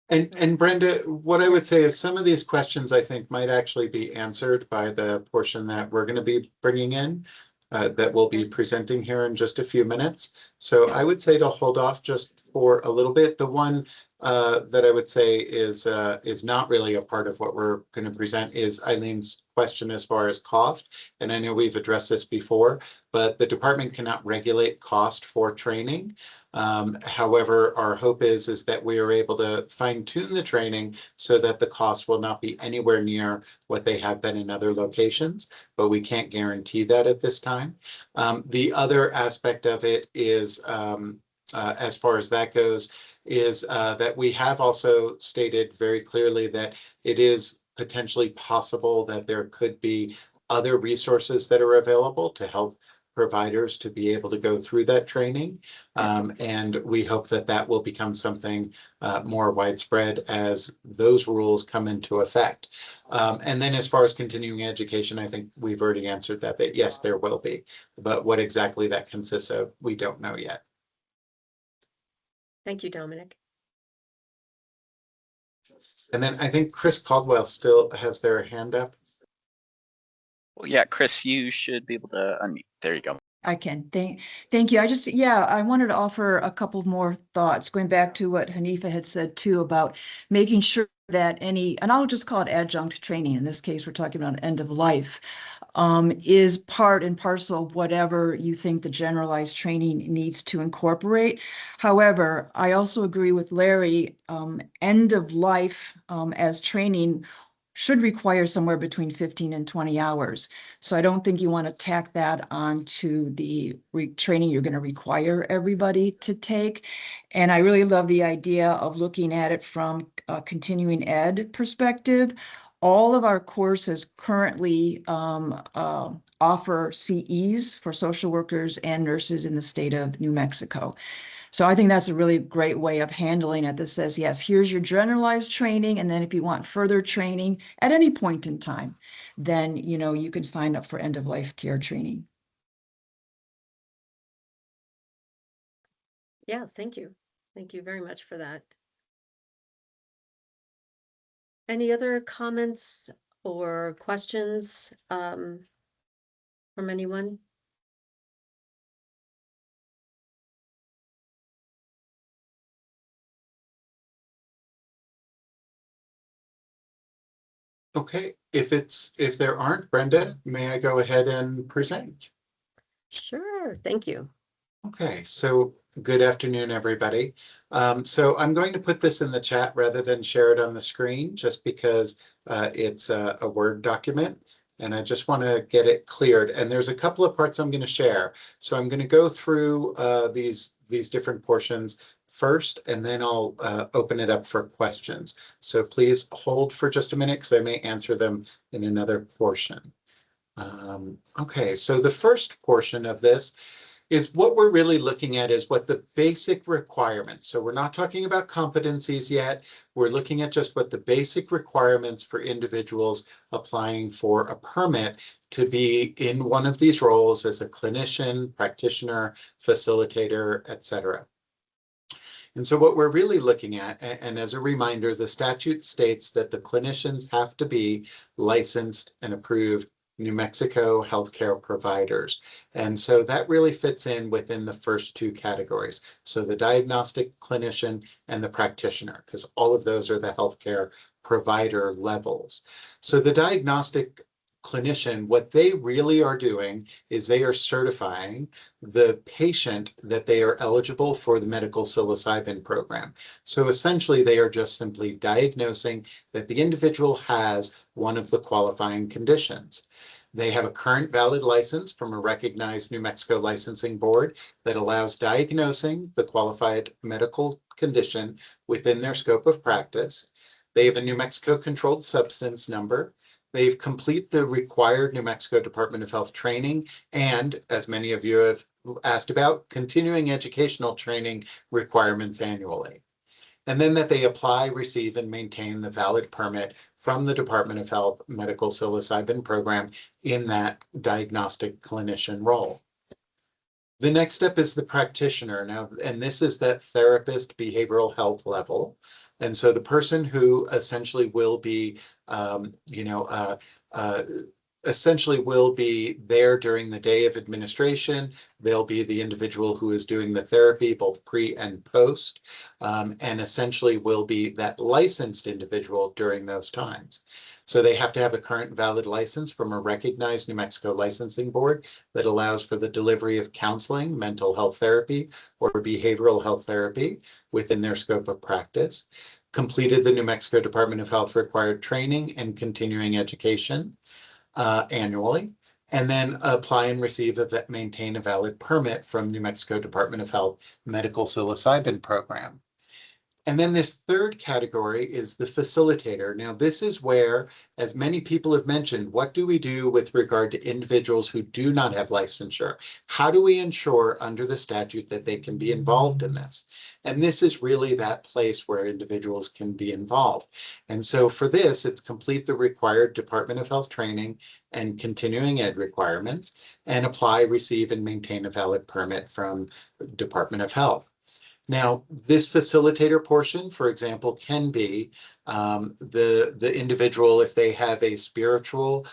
And Brenda, what I would say is some of these questions I think might actually be answered by the portion that we're going to be bringing in, that we'll be presenting here in just a few minutes. So I would say to hold off just for a little bit. The one that I would say is not really a part of what we're going to present is Eileen's question as far as cost. And I know we've addressed this before, but the department cannot regulate cost for training. However, our hope is that we are able to fine tune the training so that the cost will not be anywhere near what they have been in other locations, but we can't guarantee that at this time. The other aspect of it is, as far as that goes, is that we have also stated very clearly that it is potentially possible that there could be other resources that are available to help providers to be able to go through that training. And we hope that that will become something more widespread as those rules come into effect. And then as far as continuing education, I think we've already answered that yes, there will be, but what exactly that consists of, we don't know yet. Thank you, Dominic. And then I think Chris Caldwell still has their hand up. Well, yeah, Chris, you should be able to unmute. There you go. I can. Thank you. I wanted to offer a couple more thoughts, going back to what Hanifa had said too about making sure that and I'll just call it adjunct training. In this case, we're talking about end of life. is part and parcel of whatever you think the generalized training needs to incorporate. However, I also agree with Larry, end of life as training should require somewhere between 15 and 20 hours. So I don't think you want to tack that onto the training you're going to require everybody to take. And I really love the idea of looking at it from a continuing ed perspective. All of our courses currently offer CEs for social workers and nurses in the state of New Mexico. So I think that's a really great way of handling it that says, yes, here's your generalized training. And then if you want further training at any point in time, then, you know, you can sign up for end of life care training. Yeah, thank you. Thank you very much for that. Any other comments or questions from anyone? Okay, if there aren't, Brenda, may I go ahead and present? Sure, thank you. Okay, so good afternoon, everybody. So I'm going to put this in the chat rather than share it on the screen, just because it's a Word document, and I just want to get it cleared. And there's a couple of parts I'm going to share. So I'm going to go through these different portions first, and then I'll open it up for questions. So please hold for just a minute, because I may answer them in another portion. Okay, so the first portion of this is what we're really looking at is what the basic requirements. So we're not talking about competencies yet. We're looking at just what the basic requirements for individuals applying for a permit to be in one of these roles as a clinician, practitioner, facilitator, etc. And so what we're really looking at, and as a reminder, the statute states that the clinicians have to be licensed and approved New Mexico healthcare providers. And so that really fits in within the first two categories. So the diagnostic clinician and the practitioner, because all of those are the healthcare provider levels. So the diagnostic clinician, what they really are doing is they are certifying the patient that they are eligible for the medical psilocybin program. So essentially, they are just simply diagnosing that the individual has one of the qualifying conditions. They have a current valid license from a recognized New Mexico licensing board that allows diagnosing the qualified medical condition within their scope of practice. They have a New Mexico controlled substance number. They've completed the required New Mexico Department of Health training, and as many of you have asked about, continuing educational training requirements annually. And then that they apply, receive, and maintain the valid permit from the Department of Health Medical Psilocybin program in that diagnostic clinician role. The next step is the practitioner. Now, and this is that therapist behavioral health level. And so the person who essentially will be, essentially will be there during the day of administration. They'll be the individual who is doing the therapy, both pre and post, and essentially will be that licensed individual during those times. So they have to have a current valid license from a recognized New Mexico licensing board that allows for the delivery of counseling, mental health therapy, or behavioral health therapy within their scope of practice. Completed the New Mexico Department of Health required training and continuing education annually, and then apply and receive maintain a valid permit from New Mexico Department of Health Medical Psilocybin program. And then this third category is the facilitator. Now, this is where, as many people have mentioned, what do we do with regard to individuals who do not have licensure? How do we ensure under the statute that they can be involved in this? And this is really that place where individuals can be involved. And so for this, it's complete the required Department of Health training and continuing ed requirements, and apply, receive, and maintain a valid permit from the Department of Health. Now, this facilitator portion, for example, can be The individual, if they have a spiritual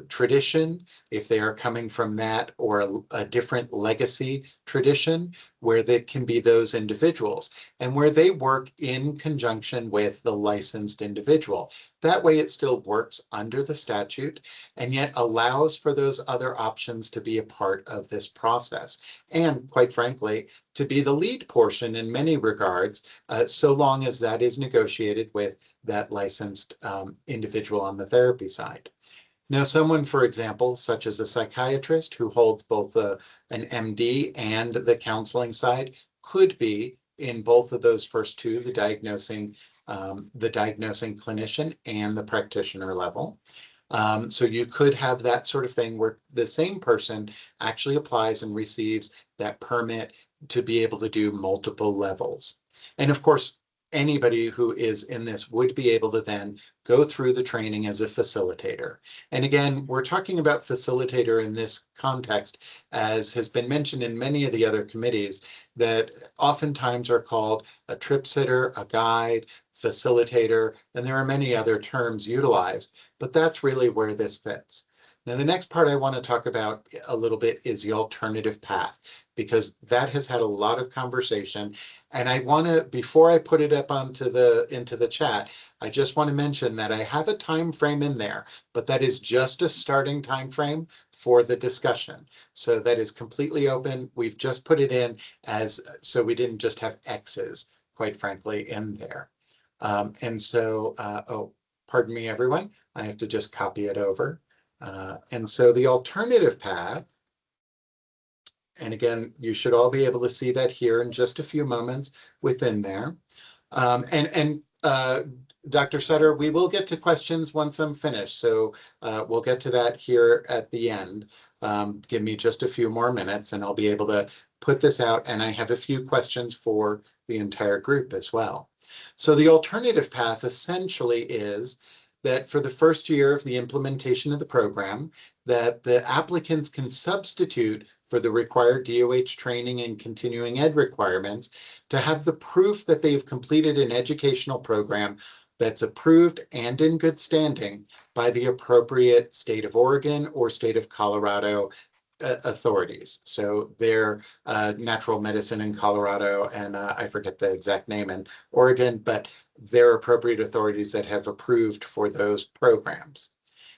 tradition, if they are coming from that or a different legacy tradition, where there can be those individuals and where they work in conjunction with the licensed individual. That way it still works under the statute and yet allows for those other options to be a part of this process. And quite frankly, to be the lead portion in many regards, so long as that is negotiated with that licensed individual on the therapy side. Now, someone, for example, such as a psychiatrist who holds both an MD and the counseling side, could be in both of those first two, the diagnosing clinician and the practitioner level. So you could have that sort of thing where the same person actually applies and receives that permit to be able to do multiple levels. And of course, anybody who is in this would be able to then go through the training as a facilitator. And again, we're talking about facilitator in this context, as has been mentioned in many of the other committees, that oftentimes are called a trip sitter, a guide, facilitator, and there are many other terms utilized, but that's really where this fits. Now, the next part I want to talk about a little bit is the alternative path, because that has had a lot of conversation. And I want to, before I put it up into the chat, I just want to mention that I have a time frame in there, but that is just a starting time frame for the discussion. So that is completely open. We've just put it in as, so we didn't just have X's, quite frankly, in there. And so, oh, pardon me, everyone, I have to just copy it over. And so the alternative path, and again, you should all be able to see that here in just a few moments within there. Dr. Sutter, we will get to questions once I'm finished. So we'll get to that here at the end. Give me just a few more minutes and I'll be able to put this out. And I have a few questions for the entire group as well. So the alternative path essentially is that for the first year of the implementation of the program, that the applicants can substitute for the required DOH training and continuing ed requirements to have the proof that they've completed an educational program that's approved and in good standing by the appropriate state of Oregon or state of Colorado authorities. So they're natural medicine in Colorado, and I forget the exact name in Oregon, but they're appropriate authorities that have approved for those programs.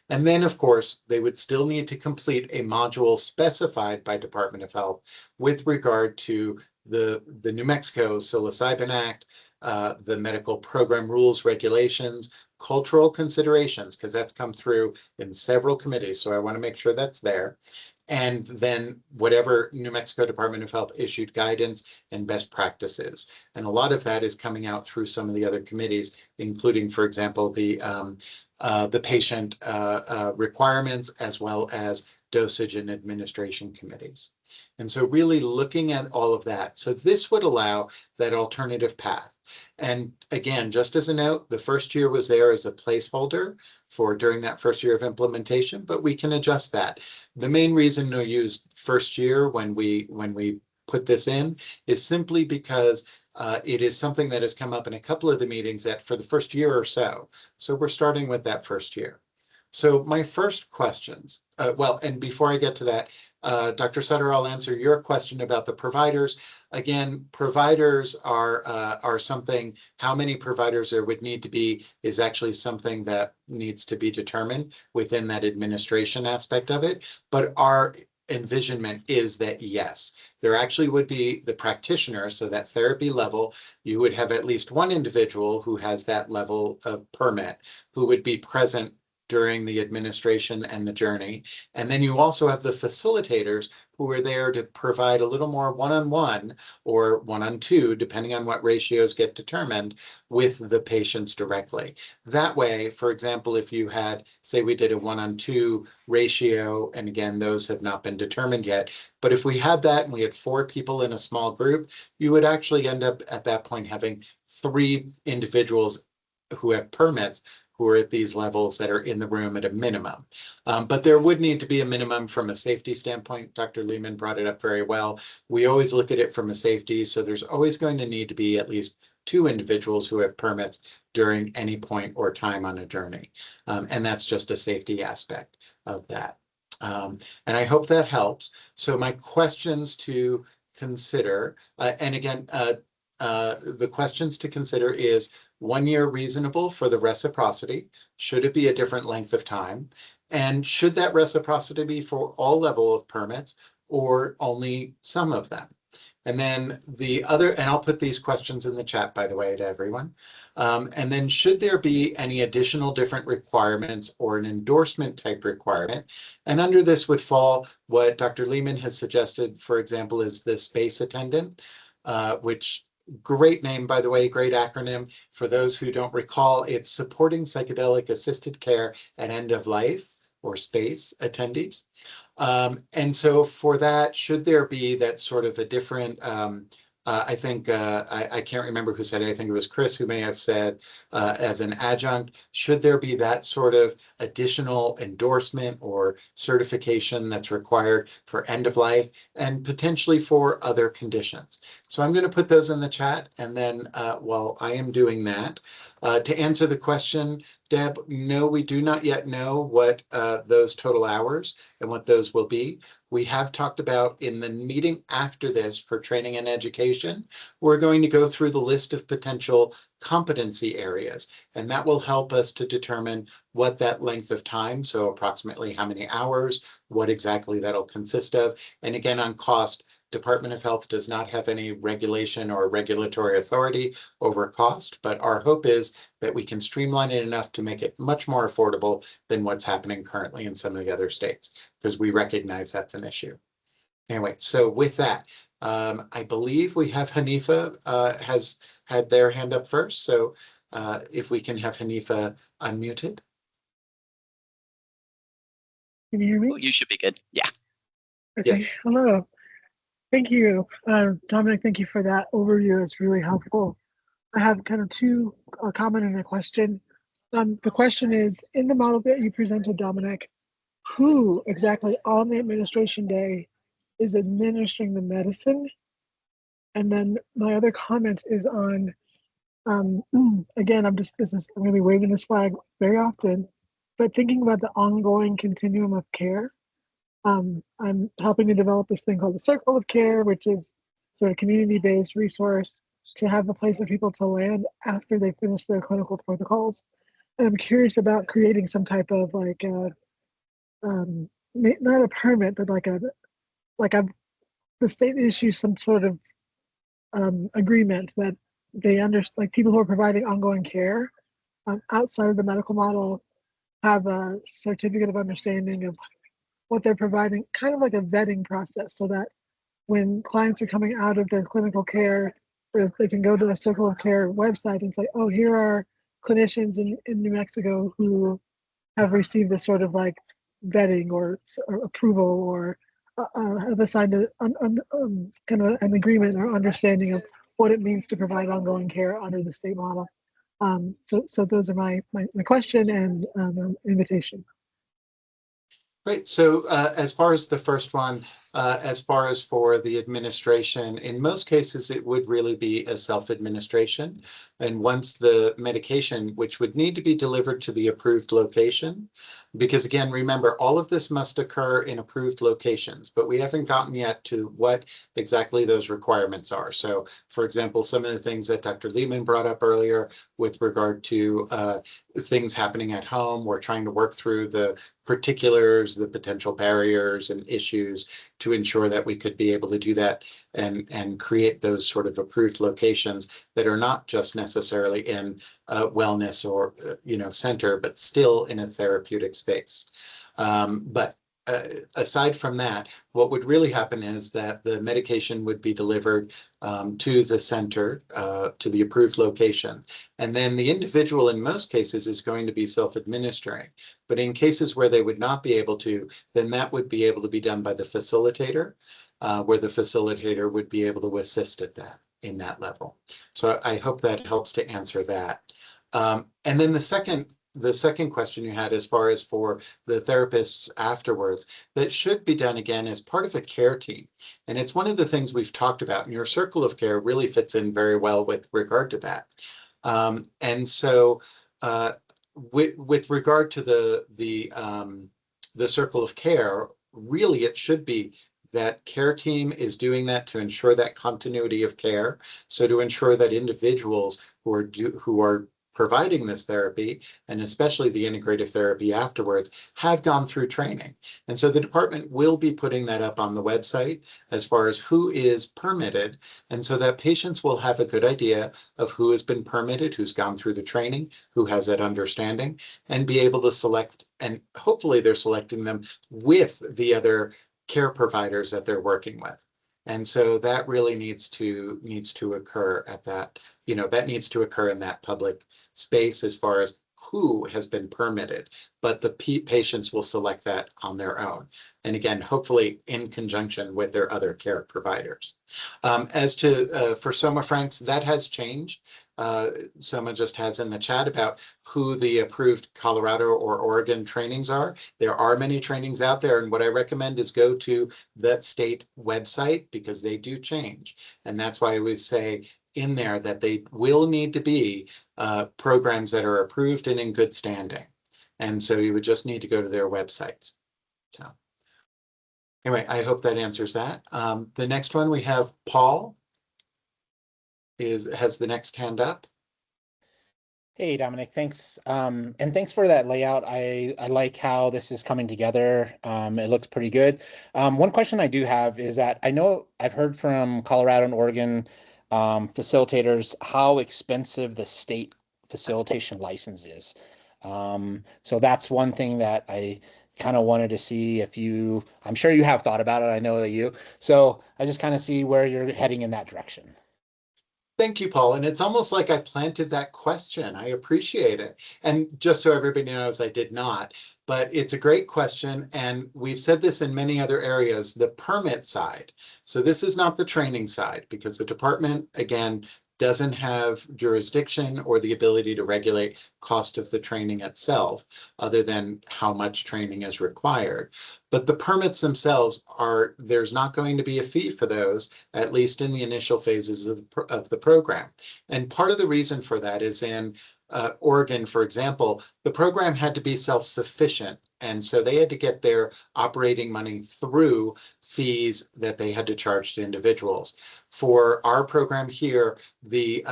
And then, of course, they would still need to complete a module specified by Department of Health with regard to the New Mexico Psilocybin Act, the medical program rules, regulations, cultural considerations, because that's come through in several committees. So I want to make sure that's there. And then whatever New Mexico Department of Health issued guidance and best practices. And a lot of that is coming out through some of the other committees, including, for example, the patient requirements, as well as dosage and administration committees. And so really looking at all of that. So this would allow that alternative path. And again, just as a note, the first year was there as a placeholder for during that first year of implementation, but we can adjust that. The main reason we use first year when we put this in is simply because it is something that has come up in a couple of the meetings that for the first year or so. So we're starting with that first year. So my first questions, well, and before I get to that, Dr. Sutter, I'll answer your question about the providers. Again, providers are something, how many providers there would need to be is actually something that needs to be determined within that administration aspect of it. But our envisionment is that yes, there actually would be the practitioner, so that therapy level, you would have at least one individual who has that level of permit who would be present during the administration and the journey. And then you also have the facilitators who are there to provide a little more one-on-one or one-on-two, depending on what ratios get determined, with the patients directly. That way, for example, if you had, say we did a one-on-two ratio, and again, those have not been determined yet, but if we had that and we had 4 people in a small group, you would actually end up at that point having 3 individuals who have permits who are at these levels that are in the room at a minimum. But there would need to be a minimum from a safety standpoint. Dr. Leeman brought it up very well. We always look at it from a safety, so there's always going to need to be at least to individuals who have permits during any point or time on a journey. And that's just a safety aspect of that. And I hope that helps. So my questions to consider, and again, the questions to consider is 1 year reasonable for the reciprocity? Should it be a different length of time? And should that reciprocity be for all level of permits or only some of them? And then the other, and I'll put these questions in the chat, by the way, to everyone. And then should there be any additional different requirements or an endorsement type requirement? And under this would fall what Dr. Leeman has suggested, for example, is the space attendant, which great name, by the way, great acronym. For those who don't recall, it's Supporting Psychedelic Assisted Care at End of Life, or SPACE attendees. And so for that, should there be that sort of a different, I think, I can't remember who said it, I think it was Chris who may have said, as an adjunct, should there be that sort of additional endorsement or certification that's required for end of life and potentially for other conditions? So I'm going to put those in the chat, and then while I am doing that, to answer the question, Deb, no, we do not yet know what those total hours and what those will be. We have talked about in the meeting after this for training and education, we're going to go through the list of potential competency areas, and that will help us to determine what that length of time, so approximately how many hours, what exactly that'll consist of. And again, on cost, Department of Health does not have any regulation or regulatory authority over cost, but our hope is that we can streamline it enough to make it much more affordable than what's happening currently in some of the other states, because we recognize that's an issue. Anyway, so with that, I believe we have Hanifa has had their hand up first. So if we can have Hanifa unmuted. Can you hear me? You should be good. Yeah. Okay. Yes. Hello. Thank you. Dominic, thank you for that overview. It's really helpful. I have kind of two, a comment and a question. The question is, in the model that you presented, Dominic, who exactly on the administration day is administering the medicine? And then my other comment is on, again, I'm going to be waving this flag very often, but thinking about the ongoing continuum of care. I'm helping to develop this thing called the Circle of Care, which is sort of community-based resource to have a place for people to land after they finish their clinical protocols. And I'm curious about creating some type of like, not a permit, but the state issues some sort of agreement that they like people who are providing ongoing care outside of the medical model have a certificate of understanding of what they're providing, kind of like a vetting process, so that when clients are coming out of their clinical care, they can go to the Circle of Care website and say, oh, here are clinicians in New Mexico who have received this sort of like vetting or approval or have assigned kind of an agreement or understanding of what it means to provide ongoing care under the state model. So those are my question and invitation. Great. So as far as the first one, as far as for the administration, in most cases, it would really be a self-administration. And once the medication, which would need to be delivered to the approved location, because again, remember, all of this must occur in approved locations, but we haven't gotten yet to what exactly those requirements are. So for example, some of the things that Dr. Leeman brought up earlier with regard to things happening at home, we're trying to work through the particulars, the potential barriers and issues to ensure that we could be able to do that and create those sort of approved locations that are not just necessarily in a wellness or center, but still in a therapeutic space. But aside from that, what would really happen is that the medication would be delivered to the center, to the approved location. And then the individual in most cases is going to be self-administering. But in cases where they would not be able to, then that would be able to be done by the facilitator, where the facilitator would be able to assist at that in that level. So I hope that helps to answer that. And then the second the second question you had as far as for the therapists afterwards, that should be done again as part of a care team. And it's one of the things we've talked about, and your circle of care really fits in very well with regard to that. And so with regard to the circle of care, really it should be that care team is doing that to ensure that continuity of care. So to ensure that individuals who are providing this therapy, and especially the integrative therapy afterwards, have gone through training. And so the department will be putting that up on the website as far as who is permitted, and so that patients will have a good idea of who has been permitted, who's gone through the training, who has that understanding, and be able to select, and hopefully they're selecting them with the other care providers that they're working with. And so that really needs to occur at that, that needs to occur in that public space as far as who has been permitted, but the patients will select that on their own. And again, hopefully in conjunction with their other care providers. As to for Soma Franks, that has changed. Soma just has in the chat about who the approved Colorado or Oregon trainings are. There are many trainings out there, and what I recommend is go to that state website because they do change. And that's why we say in there that they will need to be programs that are approved and in good standing. And so you would just need to go to their websites. So anyway, I hope that answers that. The next one we have Paul has the next hand up. Hey, Dominic, thanks. And thanks for that layout. I like how this is coming together. It looks pretty good. One question I do have is that I know I've heard from Colorado and Oregon facilitators how expensive the state facilitation license is. So that's one thing that I kind of wanted to see if I'm sure you have thought about it. I know that you. So I just kind of see where you're heading in that direction. Thank you, Paul. And it's almost like I planted that question. I appreciate it. And just so everybody knows, I did not, but it's a great question. And we've said this in many other areas, the permit side. So this is not the training side because the department, again, doesn't have jurisdiction or the ability to regulate cost of the training itself, other than how much training is required. But the permits themselves there's not going to be a fee for those, at least in the initial phases of the program. And part of the reason for that is in Oregon, for example, the program had to be self-sufficient. And so they had to get their operating money through fees that they had to charge to individuals. For our program here, the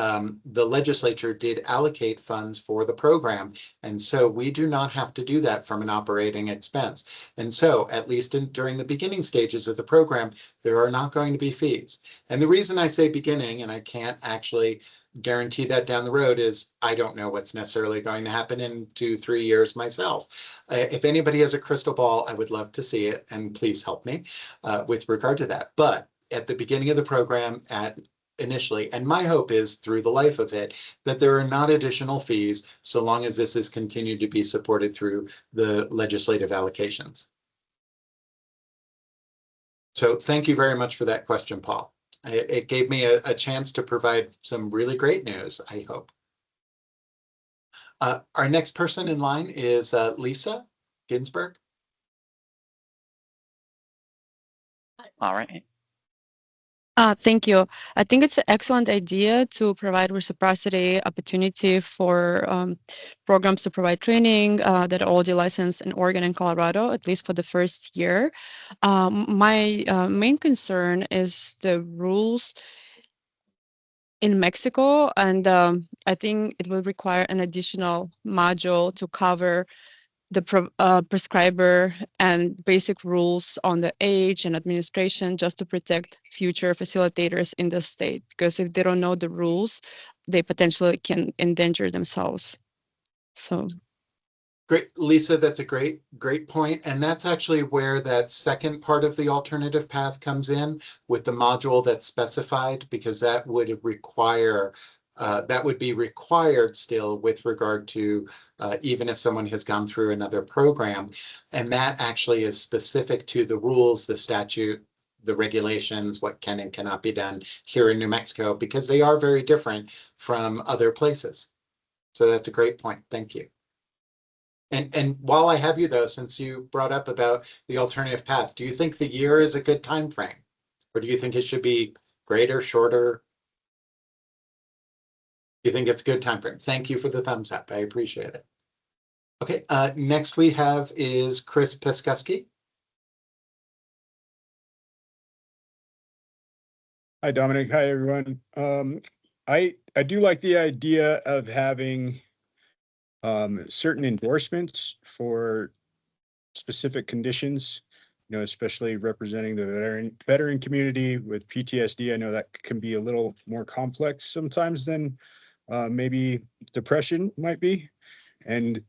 legislature did allocate funds for the program. And so we do not have to do that from an operating expense. And so at least during the beginning stages of the program, there are not going to be fees. And the reason I say beginning, and I can't actually guarantee that down the road, is I don't know what's necessarily going to happen in 2-3 years myself. If anybody has a crystal ball, I would love to see it, and please help me with regard to that. But at the beginning of the program, initially, and my hope is through the life of it, that there are not additional fees so long as this is continued to be supported through the legislative allocations. So thank you very much for that question, Paul. It gave me a chance to provide some really great news, I hope. Our next person in line is Lisa Ginsburg. All right. Thank you. I think it's an excellent idea to provide reciprocity opportunity for programs to provide training that are already licensed in Oregon and Colorado, at least for the first year. My main concern is the rules in Mexico, and I think it will require an additional module to cover the prescriber and basic rules on the age and administration, just to protect future facilitators in the state. Because if they don't know the rules, they potentially can endanger themselves. So. Great, Lisa, that's a great point. And that's actually where that second part of the alternative path comes in with the module that's specified, because that would require that would be required still with regard to even if someone has gone through another program. And that actually is specific to the rules, the statute, the regulations, what can and cannot be done here in New Mexico, because they are very different from other places. So that's a great point. Thank you. And while I have you though, since you brought up about the alternative path, do you think the year is a good time frame? Or do you think it should be greater, shorter? You think it's a good time frame? Thank you for the thumbs up. I appreciate it. Okay, next we have is Chris Piskuski. Hi, Dominic. Hi, everyone. I do like the idea of having certain endorsements for specific conditions, especially representing the veteran community with PTSD. I know that can be a little more complex sometimes than maybe depression might be. And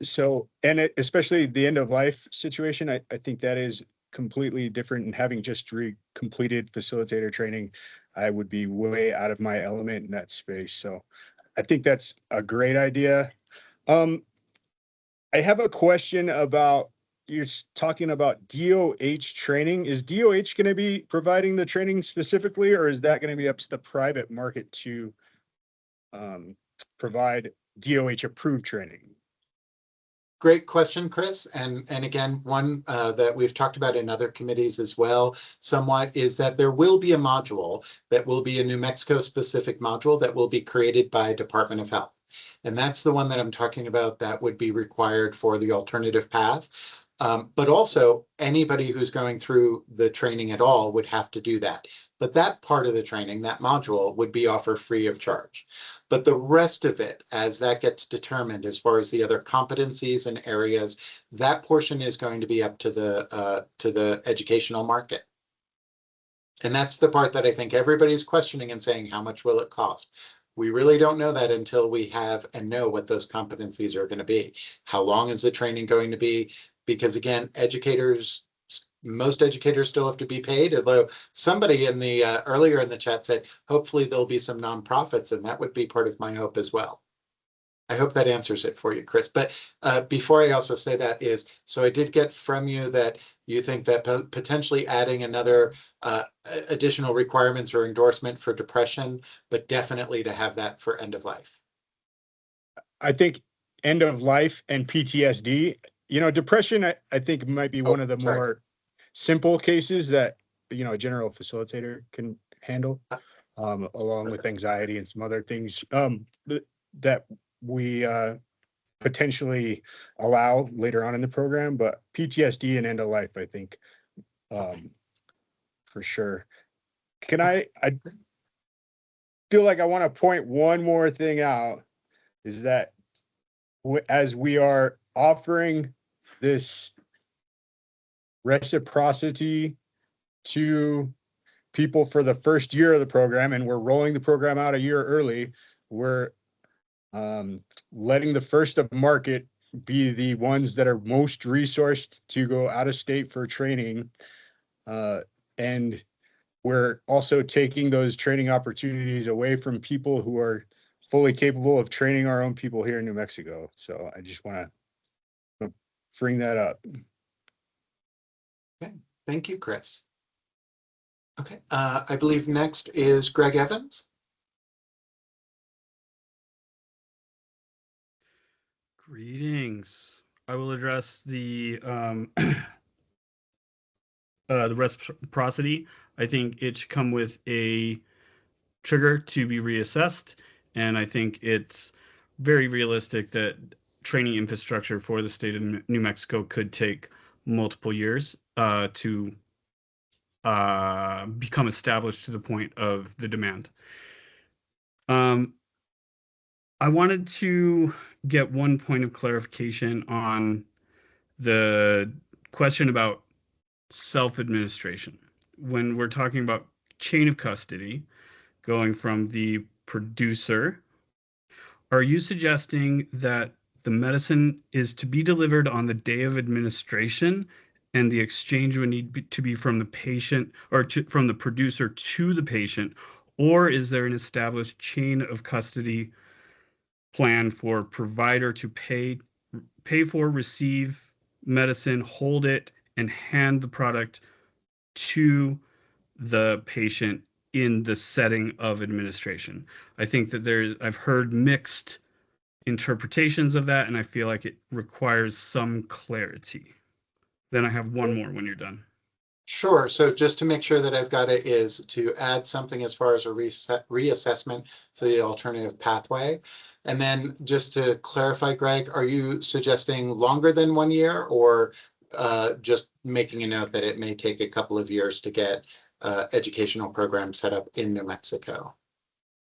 so, especially the end of life situation, I think that is completely different. And having just completed facilitator training, I would be way out of my element in that space. So I think that's a great idea. I have a question about, you're talking about DOH training. Is DOH going to be providing the training specifically, or is that going to be up to the private market to provide DOH approved training? Great question, Chris. And again, one that we've talked about in other committees as well, somewhat, is that there will be a module that will be a New Mexico specific module that will be created by Department of Health. And that's the one that I'm talking about that would be required for the alternative path. But also anybody who's going through the training at all would have to do that. But that part of the training, that module, would be offered free of charge. But the rest of it, as that gets determined as far as the other competencies and areas, that portion is going to be up to the educational market. And that's the part that I think everybody's questioning and saying, how much will it cost? We really don't know that until we have and know what those competencies are going to be. How long is the training going to be? Because again, most educators still have to be paid, although somebody in the earlier in the chat said, hopefully there'll be some nonprofits, and that would be part of my hope as well. I hope that answers it for you, Chris. But before I also say that is, so I did get from you that you think that potentially adding another additional requirements or endorsement for depression, but definitely to have that for end of life. I think end of life and PTSD, depression, I think might be one of the more simple cases that, a general facilitator can handle, along with anxiety and some other things that we potentially allow later on in the program. But PTSD and end of life, I think, for sure. I feel like I want to point one more thing out, is that as we are offering this reciprocity to people for the first year of the program, and we're rolling the program out a year early, we're letting the first of market be the ones that are most resourced to go out of state for training. And we're also taking those training opportunities away from people who are fully capable of training our own people here in New Mexico. So I just want to bring that up. Okay, thank you, Chris. Okay, I believe next is Greg Evans. Greetings. I will address the reciprocity. I think it should come with a trigger to be reassessed, and I think it's very realistic that training infrastructure for the state of New Mexico could take multiple years to become established to the point of the demand. I wanted to get one point of clarification on the question about self-administration. When we're talking about chain of custody, going from the producer, are you suggesting that the medicine is to be delivered on the day of administration and the exchange would need to be from the patient or from the producer to the patient? Or is there an established chain of custody plan for provider to pay for, receive medicine, hold it, and hand the product to the patient in the setting of administration? I think that I've heard mixed interpretations of that, and I feel like it requires some clarity. Then I have one more when you're done. Sure. So just to make sure that I've got it, is to add something as far as a reassessment for the alternative pathway. And then just to clarify, Greg, are you suggesting longer than 1 year, or just making a note that it may take a couple of years to get educational programs set up in New Mexico?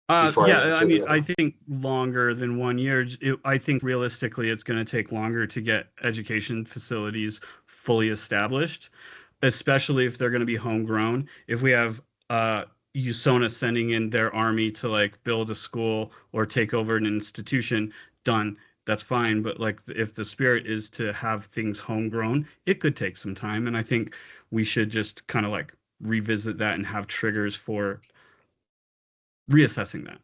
Yeah, I mean, I think longer than 1 year. I think realistically, it's going to take longer to get education facilities fully established, especially if they're going to be homegrown. If we have USONA sending in their army to like build a school or take over an institution, done, that's fine. But like if the spirit is to have things homegrown, it could take some time. And I think we should just kind of like revisit that and have triggers for reassessing that.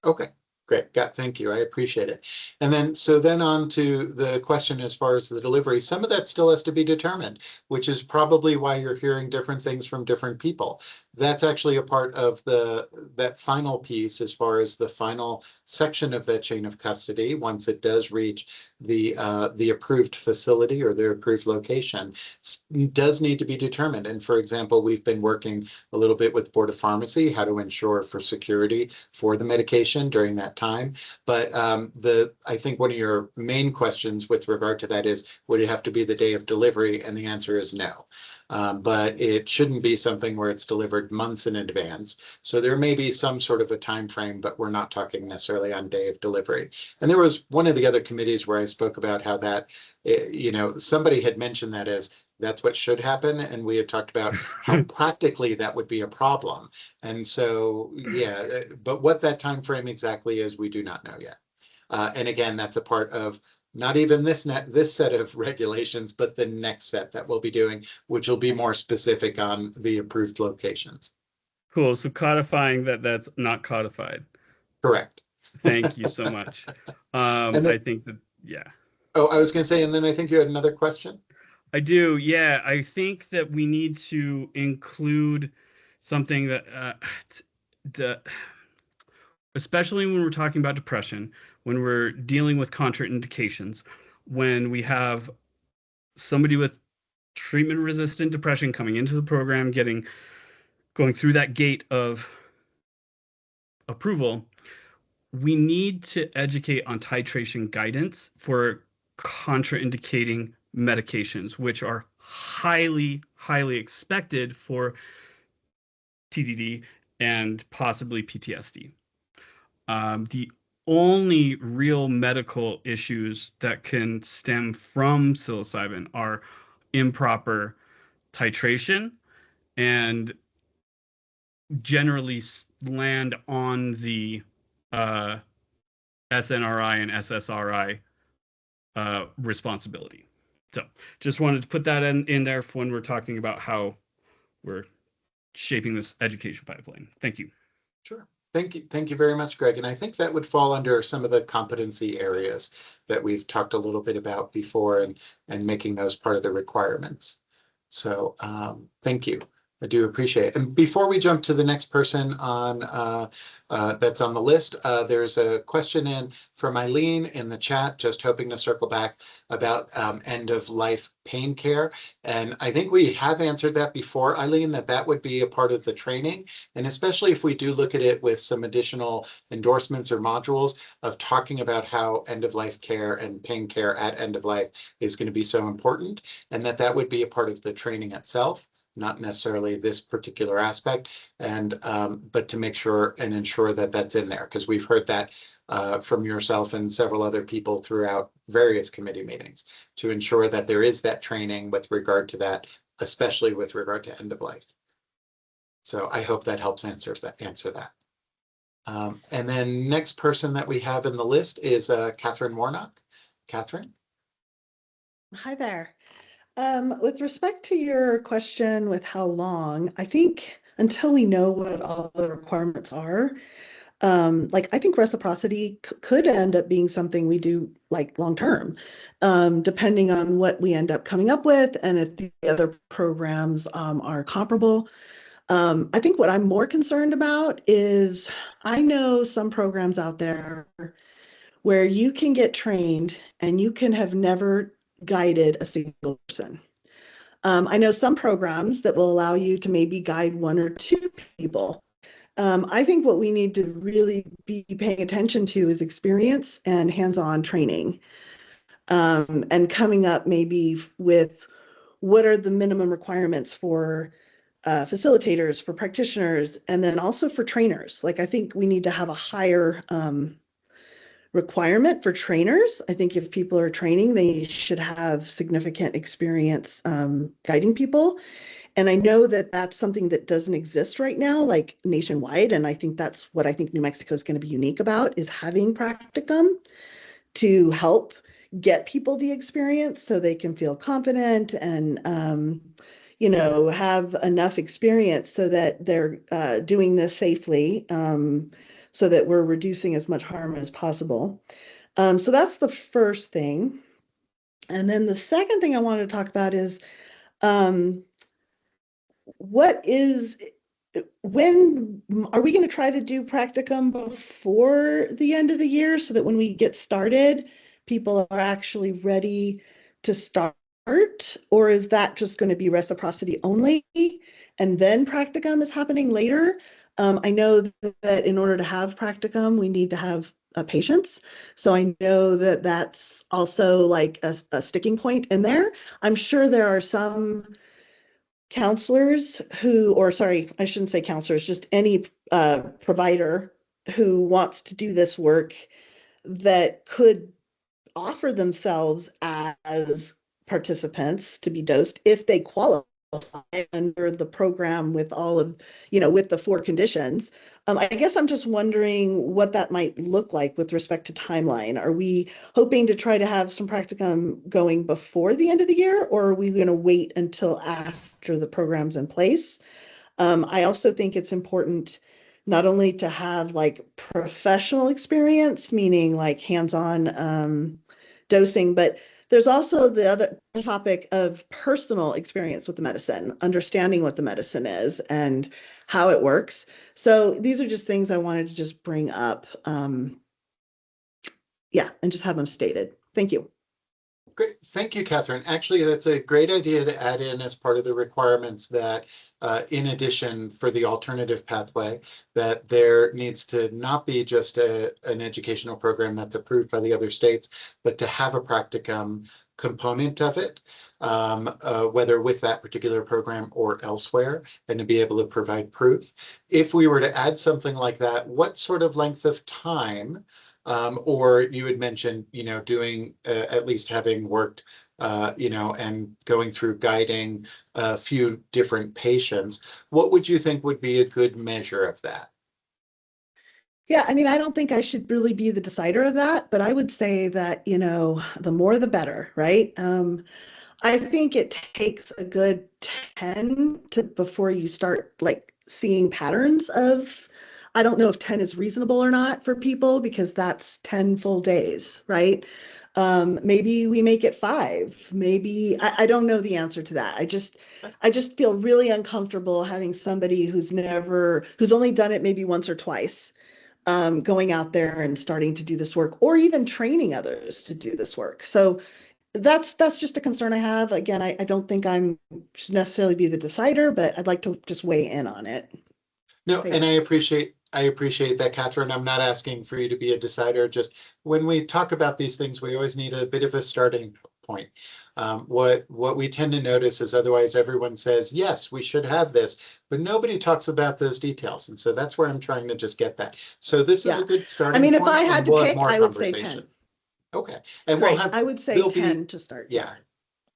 Okay, great. Thank you. I appreciate it. And then, so then on to the question as far as the delivery, some of that still has to be determined, which is probably why you're hearing different things from different people. That's actually a part of that final piece as far as the final section of that chain of custody. Once it does reach the approved facility or the approved location, it does need to be determined. And for example, we've been working a little bit with Board of Pharmacy, how to ensure for security for the medication during that time. But I think one of your main questions with regard to that is, would it have to be the day of delivery? And the answer is no. But it shouldn't be something where it's delivered months in advance. So there may be some sort of a time frame, but we're not talking necessarily on day of delivery. And there was one of the other committees where I spoke about how that, somebody had mentioned that as that's what should happen. And we had talked about how practically that would be a problem. And so, yeah, but what that time frame exactly is, we do not know yet. And again, that's a part of not even this set of regulations, but the next set that we'll be doing, which will be more specific on the approved locations. Cool. So codifying that's not codified. Correct. Thank you so much. I think that, yeah. Oh, I was going to say, and then I think you had another question. I do. Yeah. I think that we need to include something that, especially when we're talking about depression, when we're dealing with contraindications, when we have somebody with treatment-resistant depression coming into the program, going through that gate of approval, we need to educate on titration guidance for contraindicating medications, which are highly, highly expected for TDD and possibly PTSD. The only real medical issues that can stem from psilocybin are improper titration and generally land on the SNRI and SSRI responsibility. So just wanted to put that in there for when we're talking about how we're shaping this education pipeline. Thank you. Sure. Thank you very much, Greg. And I think that would fall under some of the competency areas that we've talked a little bit about before, and making those part of the requirements. So thank you. I do appreciate it. And before we jump to the next person on that's on the list, there's a question in from Eileen in the chat, just hoping to circle back about end-of-life pain care. And I think we have answered that before, Eileen, that would be a part of the training. And especially if we do look at it with some additional endorsements or modules of talking about how end-of-life care and pain care at end of life is going to be so important, and that would be a part of the training itself. Not necessarily this particular aspect, and but to make sure and ensure that that's in there, because we've heard that from yourself and several other people throughout various committee meetings, to ensure that there is that training with regard to that, especially with regard to end of life. So I hope that helps answer that. And then next person that we have in the list is Catherine Warnock. Catherine. Hi there. With respect to your question with how long, I think until we know what all the requirements are, I think reciprocity could end up being something we do like long term, depending on what we end up coming up with and if the other programs are comparable. I think what I'm more concerned about is I know some programs out there where you can get trained and you can have never guided a single person. I know some programs that will allow you to maybe guide 1 or 2 people. I think what we need to really be paying attention to is experience and hands-on training, and coming up maybe with what are the minimum requirements for facilitators, for practitioners, and then also for trainers. Like, I think we need to have a higher requirement for trainers. I think if people are training, they should have significant experience guiding people. And I know that that's something that doesn't exist right now, like nationwide. And I think that's what I think New Mexico is going to be unique about, is having practicum to help get people the experience so they can feel confident and, you know, have enough experience so that they're doing this safely, so that we're reducing as much harm as possible. So that's the first thing. And then the second thing I wanted to talk about is, when are we going to try to do practicum before the end of the year so that when we get started, people are actually ready to start? Or is that just going to be reciprocity only and then practicum is happening later? I know that in order to have practicum, we need to have patients. So I know that that's also like a sticking point in there. I'm sure there are some counselors who, or sorry, I shouldn't say counselors, just any provider who wants to do this work that could offer themselves as participants to be dosed if they qualify under the program with all of, you know, with the 4 conditions. I guess I'm just wondering what that might look like with respect to timeline. Are we hoping to try to have some practicum going before the end of the year, or are we going to wait until after the program's in place? I also think it's important not only to have like professional experience, meaning like hands-on dosing, but there's also the other topic of personal experience with the medicine, understanding what the medicine is and how it works. So these are just things I wanted to just bring up. Yeah, and just have them stated. Thank you. Great. Thank you, Catherine. Actually, that's a great idea to add in as part of the requirements that in addition for the alternative pathway, that there needs to not be just an educational program that's approved by the other states, but to have a practicum component of it, whether with that particular program or elsewhere, and to be able to provide proof. If we were to add something like that, what sort of length of time, or you had mentioned, you know, doing at least having worked, you know, and going through guiding a few different patients, what would you think would be a good measure of that? Yeah, I mean, I don't think I should really be the decider of that, but I would say that, you know, the more the better, right? I think it takes a good 10 to before you start like seeing patterns of, I don't know if 10 is reasonable or not for people because that's 10 full days, right? Maybe we make it 5. Maybe I don't know the answer to that. I just feel really uncomfortable having somebody who's only done it maybe once or twice, going out there and starting to do this work, or even training others to do this work. So that's just a concern I have. Again, I don't think should necessarily be the decider, but I'd like to just weigh in on it. No, and I appreciate that, Catherine. I'm not asking for you to be a decider. Just when we talk about these things, we always need a bit of a starting point. What we tend to notice is otherwise everyone says, yes, we should have this, but nobody talks about those details. And so that's where I'm trying to just get that. So this is a good starting point. I mean, if I had to pick, I would say 10. Okay. And right. I would say 10 to start. Yeah.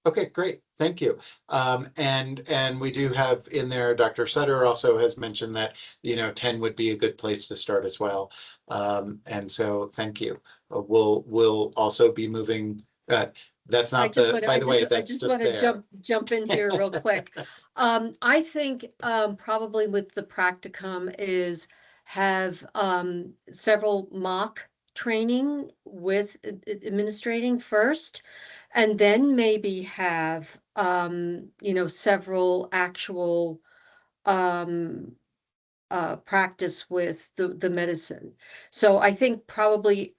Okay, great. Thank you. And we do have in there, Dr. Sutter also has mentioned that, you know, 10 would be a good place to start as well. And so thank you. We'll also be moving. That's not by the way, that's just there. I just want to jump in here real quick. I think probably with the practicum is have several mock training with administrating first, and then maybe have you know, several actual practice with the medicine. So I think probably,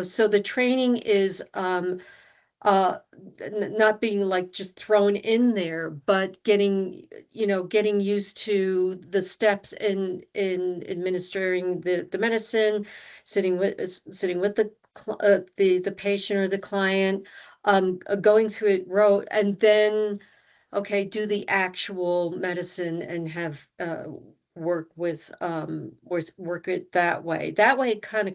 so the training is not being like just thrown in there, but getting used to the steps in administering the medicine, sitting with the patient or the client, going through it rote, and then okay, do the actual medicine and have work it that way. That way it kind of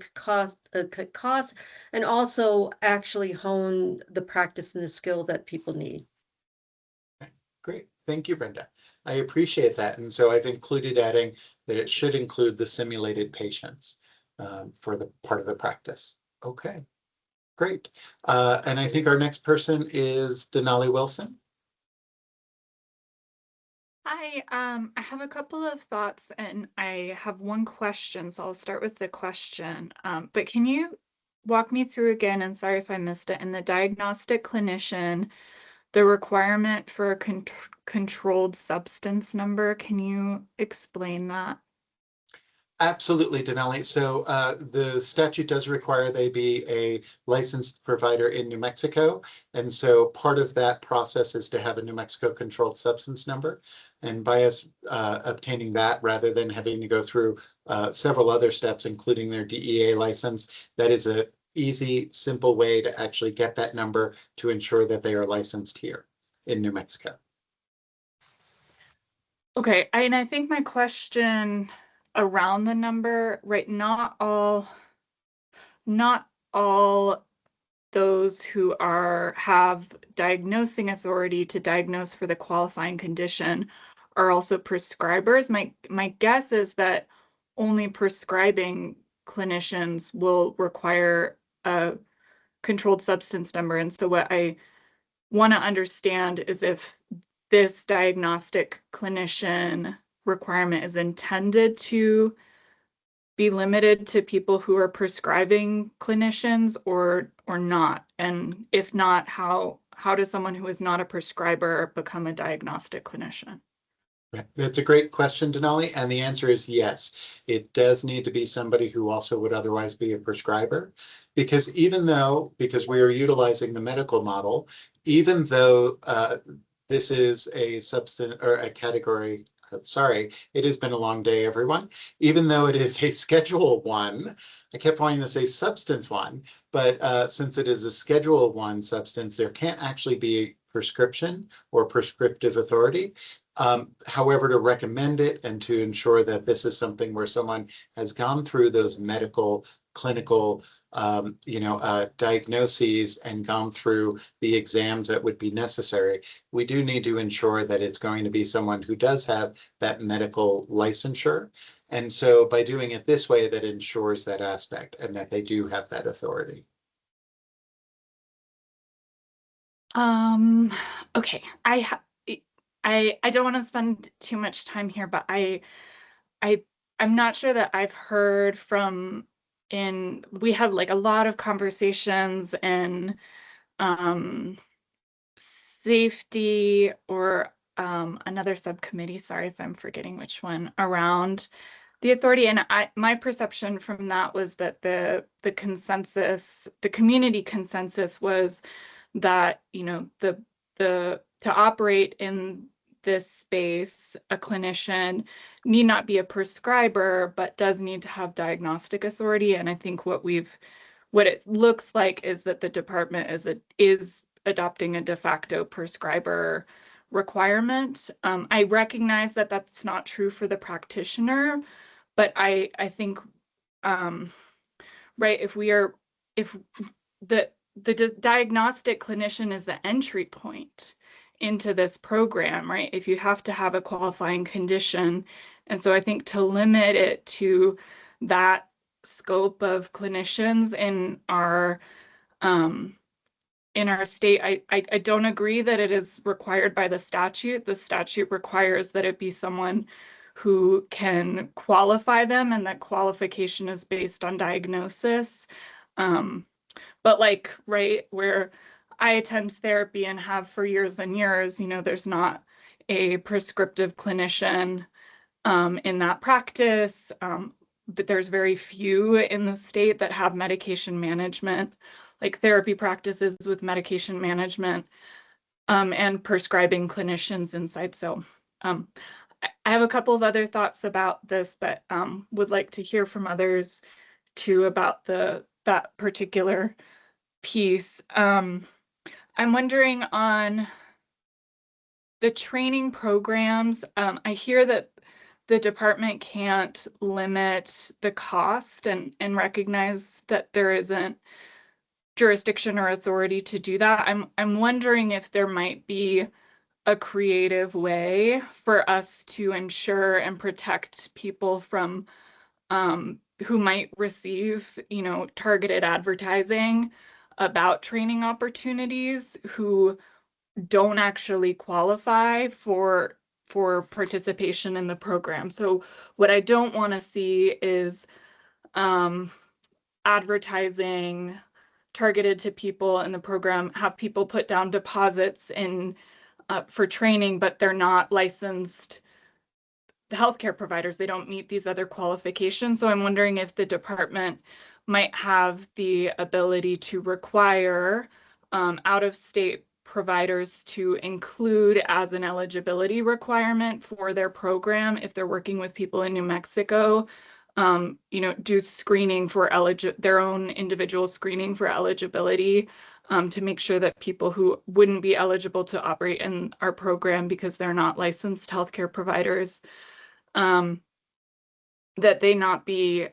cut costs and also actually hone the practice and the skill that people need. Great. Thank you, Brenda. I appreciate that. And so I've included adding that it should include the simulated patients for the part of the practice. Okay, great. And I think our next person is Denali Wilson. Hi, I have a couple of thoughts and I have one question, so I'll start with the question. But can you walk me through again, and sorry if I missed it, in the diagnostic clinician, the requirement for a controlled substance number? Can you explain that? Absolutely, Denali. So the statute does require they be a licensed provider in New Mexico. And so part of that process is to have a New Mexico controlled substance number. And by us obtaining that, rather than having to go through several other steps, including their DEA license, that is an easy, simple way to actually get that number to ensure that they are licensed here in New Mexico. Okay, and I think my question around the number, right, not all those who have diagnosing authority to diagnose for the qualifying condition are also prescribers. My guess is that only prescribing clinicians will require a controlled substance number. And so what I want to understand is if this diagnostic clinician requirement is intended to be limited to people who are prescribing clinicians or not, and if not, how does someone who is not a prescriber become a diagnostic clinician? That's a great question, Denali, and the answer is yes. It does need to be somebody who also would otherwise be a prescriber, because we are utilizing the medical model, even though this is a substance or a category. Sorry, it has been a long day, everyone. Even though it is a Schedule 1, I kept wanting to say Substance 1, but since it is a Schedule 1 substance, there can't actually be a prescription or prescriptive authority. However, to recommend it and to ensure that this is something where someone has gone through those medical, clinical, diagnoses and gone through the exams that would be necessary, we do need to ensure that it's going to be someone who does have that medical licensure. And so by doing it this way, that ensures that aspect and that they do have that authority. Okay, I don't want to spend too much time here, but I'm not sure that I've heard we had like a lot of conversations in safety or another subcommittee, sorry if I'm forgetting which one, around the authority. And my perception from that was that the consensus, the community consensus was that, to operate in this space, a clinician need not be a prescriber, but does need to have diagnostic authority. And I think what it looks like is that the department is adopting a de facto prescriber requirement. I recognize that that's not true for the practitioner, but I think, right, if the diagnostic clinician is the entry point into this program, right? If you have to have a qualifying condition. And so I think to limit it to that scope of clinicians in our state, I don't agree that it is required by the statute. The statute requires that it be someone who can qualify them, and that qualification is based on diagnosis. But like, right, where I attend therapy and have for years and years, there's not a prescriptive clinician in that practice. But there's very few in the state that have medication management, like therapy practices with medication management and prescribing clinicians inside. So I have a couple of other thoughts about this, but would like to hear from others too about that particular piece. I'm wondering on the training programs. I hear that the department can't limit the cost and recognize that there isn't jurisdiction or authority to do that. I'm wondering if there might be a creative way for us to ensure and protect people from who might receive, targeted advertising about training opportunities who don't actually qualify for participation in the program. So what I don't want to see is advertising targeted to people in the program, have people put down deposits in for training, but they're not licensed healthcare providers. They don't meet these other qualifications. So I'm wondering if the department might have the ability to require out-of-state providers to include as an eligibility requirement for their program if they're working with people in New Mexico, do screening for their own individual screening for eligibility to make sure that people who wouldn't be eligible to operate in our program because they're not licensed healthcare providers, that they not be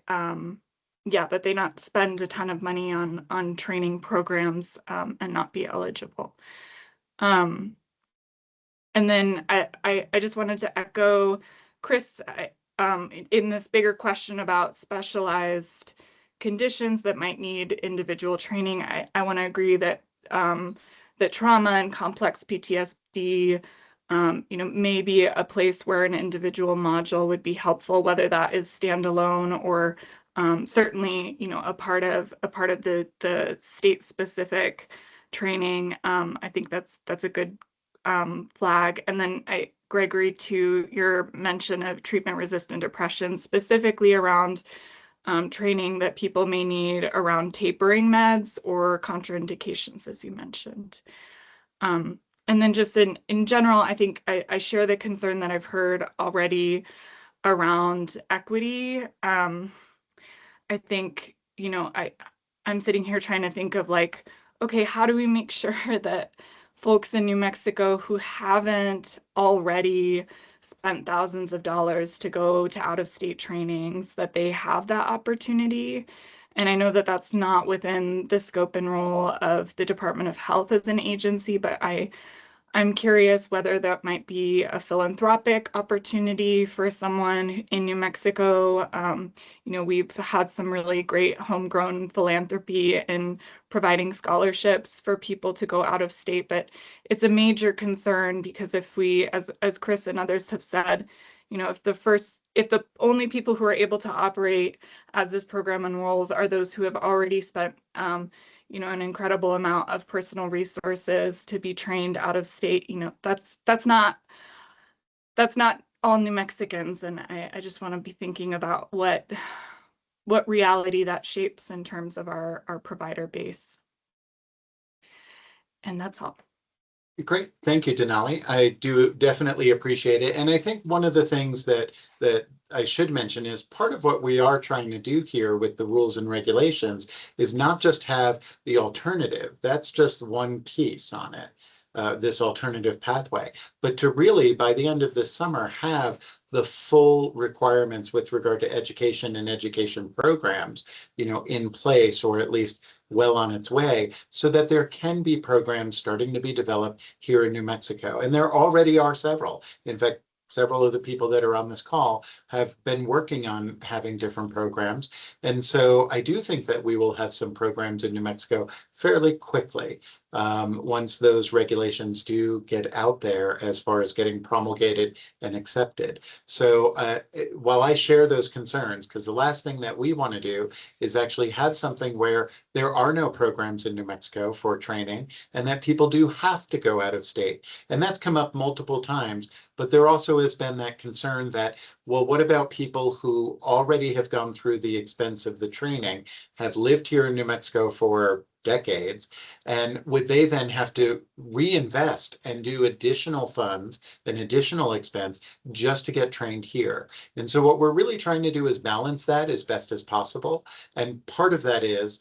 that they not spend a ton of money on training programs and not be eligible. And then I just wanted to echo Chris in this bigger question about specialized conditions that might need individual training. I want to agree that that trauma and complex PTSD may be a place where an individual module would be helpful, whether that is standalone or certainly, a part of the state-specific training. I think that's a good flag. And then Gregory, to your mention of treatment-resistant depression, specifically around training that people may need around tapering meds or contraindications, as you mentioned. And then just in general, I think I share the concern that I've heard already around equity. I think, I'm sitting here trying to think of like, okay, how do we make sure that folks in New Mexico who haven't already spent thousands of dollars to go to out-of-state trainings, that they have that opportunity? And I know that that's not within the scope and role of the Department of Health as an agency, but I'm curious whether that might be a philanthropic opportunity for someone in New Mexico. We've had some really great homegrown philanthropy in providing scholarships for people to go out of state, but it's a major concern because if we, as Chris and others have said, if the only people who are able to operate as this program enrolls are those who have already spent an incredible amount of personal resources to be trained out of state, that's not all New Mexicans. And I just want to be thinking about what reality that shapes in terms of our provider base. And that's all. Great. Thank you, Denali. I do definitely appreciate it. And I think one of the things that I should mention is part of what we are trying to do here with the rules and regulations is not just have the alternative. That's just one piece on it, this alternative pathway, but to really, by the end of this summer, have the full requirements with regard to education and education programs, in place, or at least well on its way, so that there can be programs starting to be developed here in New Mexico. And there already are several. In fact, several of the people that are on this call have been working on having different programs. And so I do think that we will have some programs in New Mexico fairly quickly once those regulations do get out there as far as getting promulgated and accepted. So while I share those concerns, because the last thing that we want to do is actually have something where there are no programs in New Mexico for training and that people do have to go out of state. And that's come up multiple times But there also has been that concern that, well, what about people who already have gone through the expense of the training, have lived here in New Mexico for decades, and would they then have to reinvest and do additional funds, an additional expense, just to get trained here? And so what we're really trying to do is balance that as best as possible. And part of that is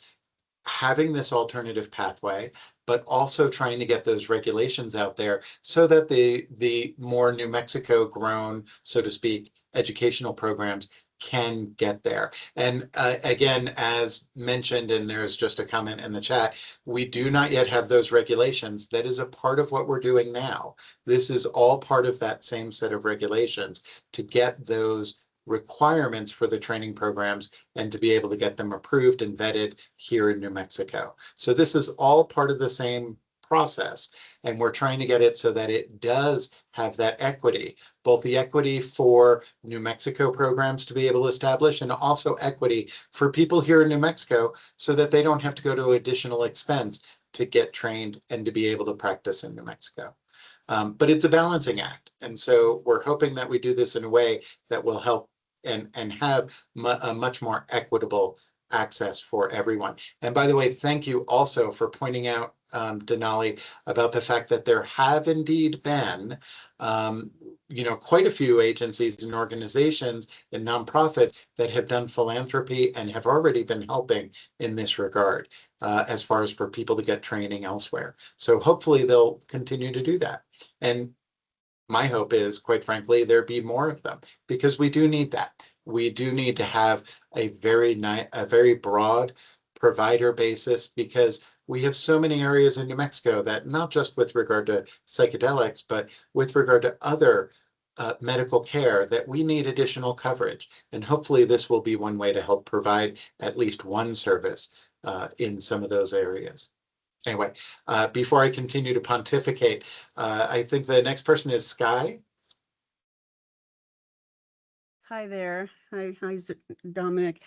having this alternative pathway, but also trying to get those regulations out there so that the more New Mexico grown, so to speak, educational programs can get there. And again, as mentioned, and there's just a comment in the chat, we do not yet have those regulations. That is a part of what we're doing now. This is all part of that same set of regulations to get those requirements for the training programs and to be able to get them approved and vetted here in New Mexico. So this is all part of the same process, and we're trying to get it so that it does have that equity, both the equity for New Mexico programs to be able to establish, and also equity for people here in New Mexico so that they don't have to go to additional expense to get trained and to be able to practice in New Mexico. But it's a balancing act, and so we're hoping that we do this in a way that will help and have a much more equitable access for everyone. And by the way, thank you also for pointing out, Denali, about the fact that there have indeed been quite a few agencies and organizations and nonprofits that have done philanthropy and have already been helping in this regard, as far as for people to get training elsewhere. So hopefully they'll continue to do that. And my hope is, quite frankly, there be more of them, because we do need that. We do need to have a very broad provider basis, because we have so many areas in New Mexico that, not just with regard to psychedelics, but with regard to other medical care, that we need additional coverage. And hopefully this will be one way to help provide at least one service in some of those areas. Anyway, before I continue to pontificate, I think the next person is Sky. Hi there. Hi, Dominic.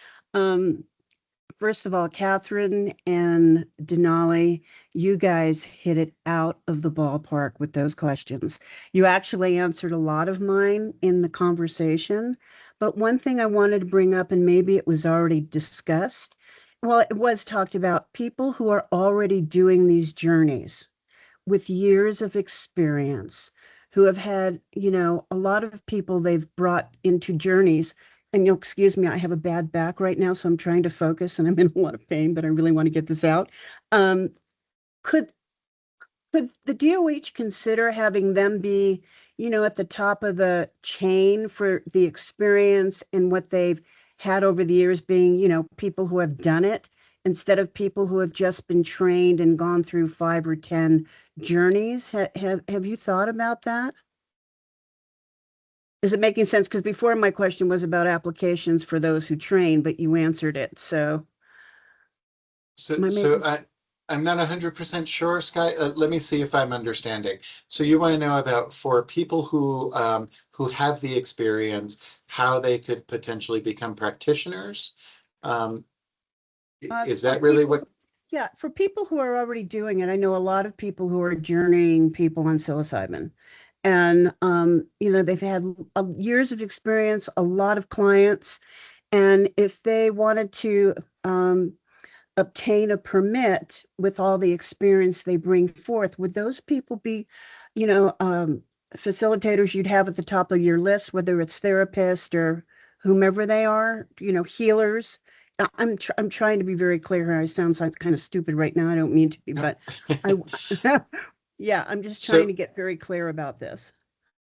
First of all, Catherine and Denali, you guys hit it out of the ballpark with those questions. You actually answered a lot of mine in the conversation, but one thing I wanted to bring up, and maybe it was already discussed, well, it was talked about, people who are already doing these journeys with years of experience, who have had, a lot of people they've brought into journeys. And you'll excuse me, I have a bad back right now, so I'm trying to focus and I'm in a lot of pain, but I really want to get this out. Could the DOH consider having them be, at the top of the chain for the experience and what they've had over the years, being, people who have done it, instead of people who have just been trained and gone through 5 or 10 journeys? Have you thought about that? Is it making sense? Because before my question was about applications for those who train, but you answered it. So I'm not 100% sure, Sky. Let me see if I'm understanding. So you want to know about, for people who have the experience, how they could potentially become practitioners? Is that really what? Yeah, for people who are already doing it, I know a lot of people who are journeying people on psilocybin. And, they've had years of experience, a lot of clients. And if they wanted to obtain a permit with all the experience they bring forth, would those people be, facilitators you'd have at the top of your list, whether it's therapists or whomever they are, healers? I'm trying to be very clear here. I sound kind of stupid right now. I don't mean to be, but yeah, I'm just trying to get very clear about this.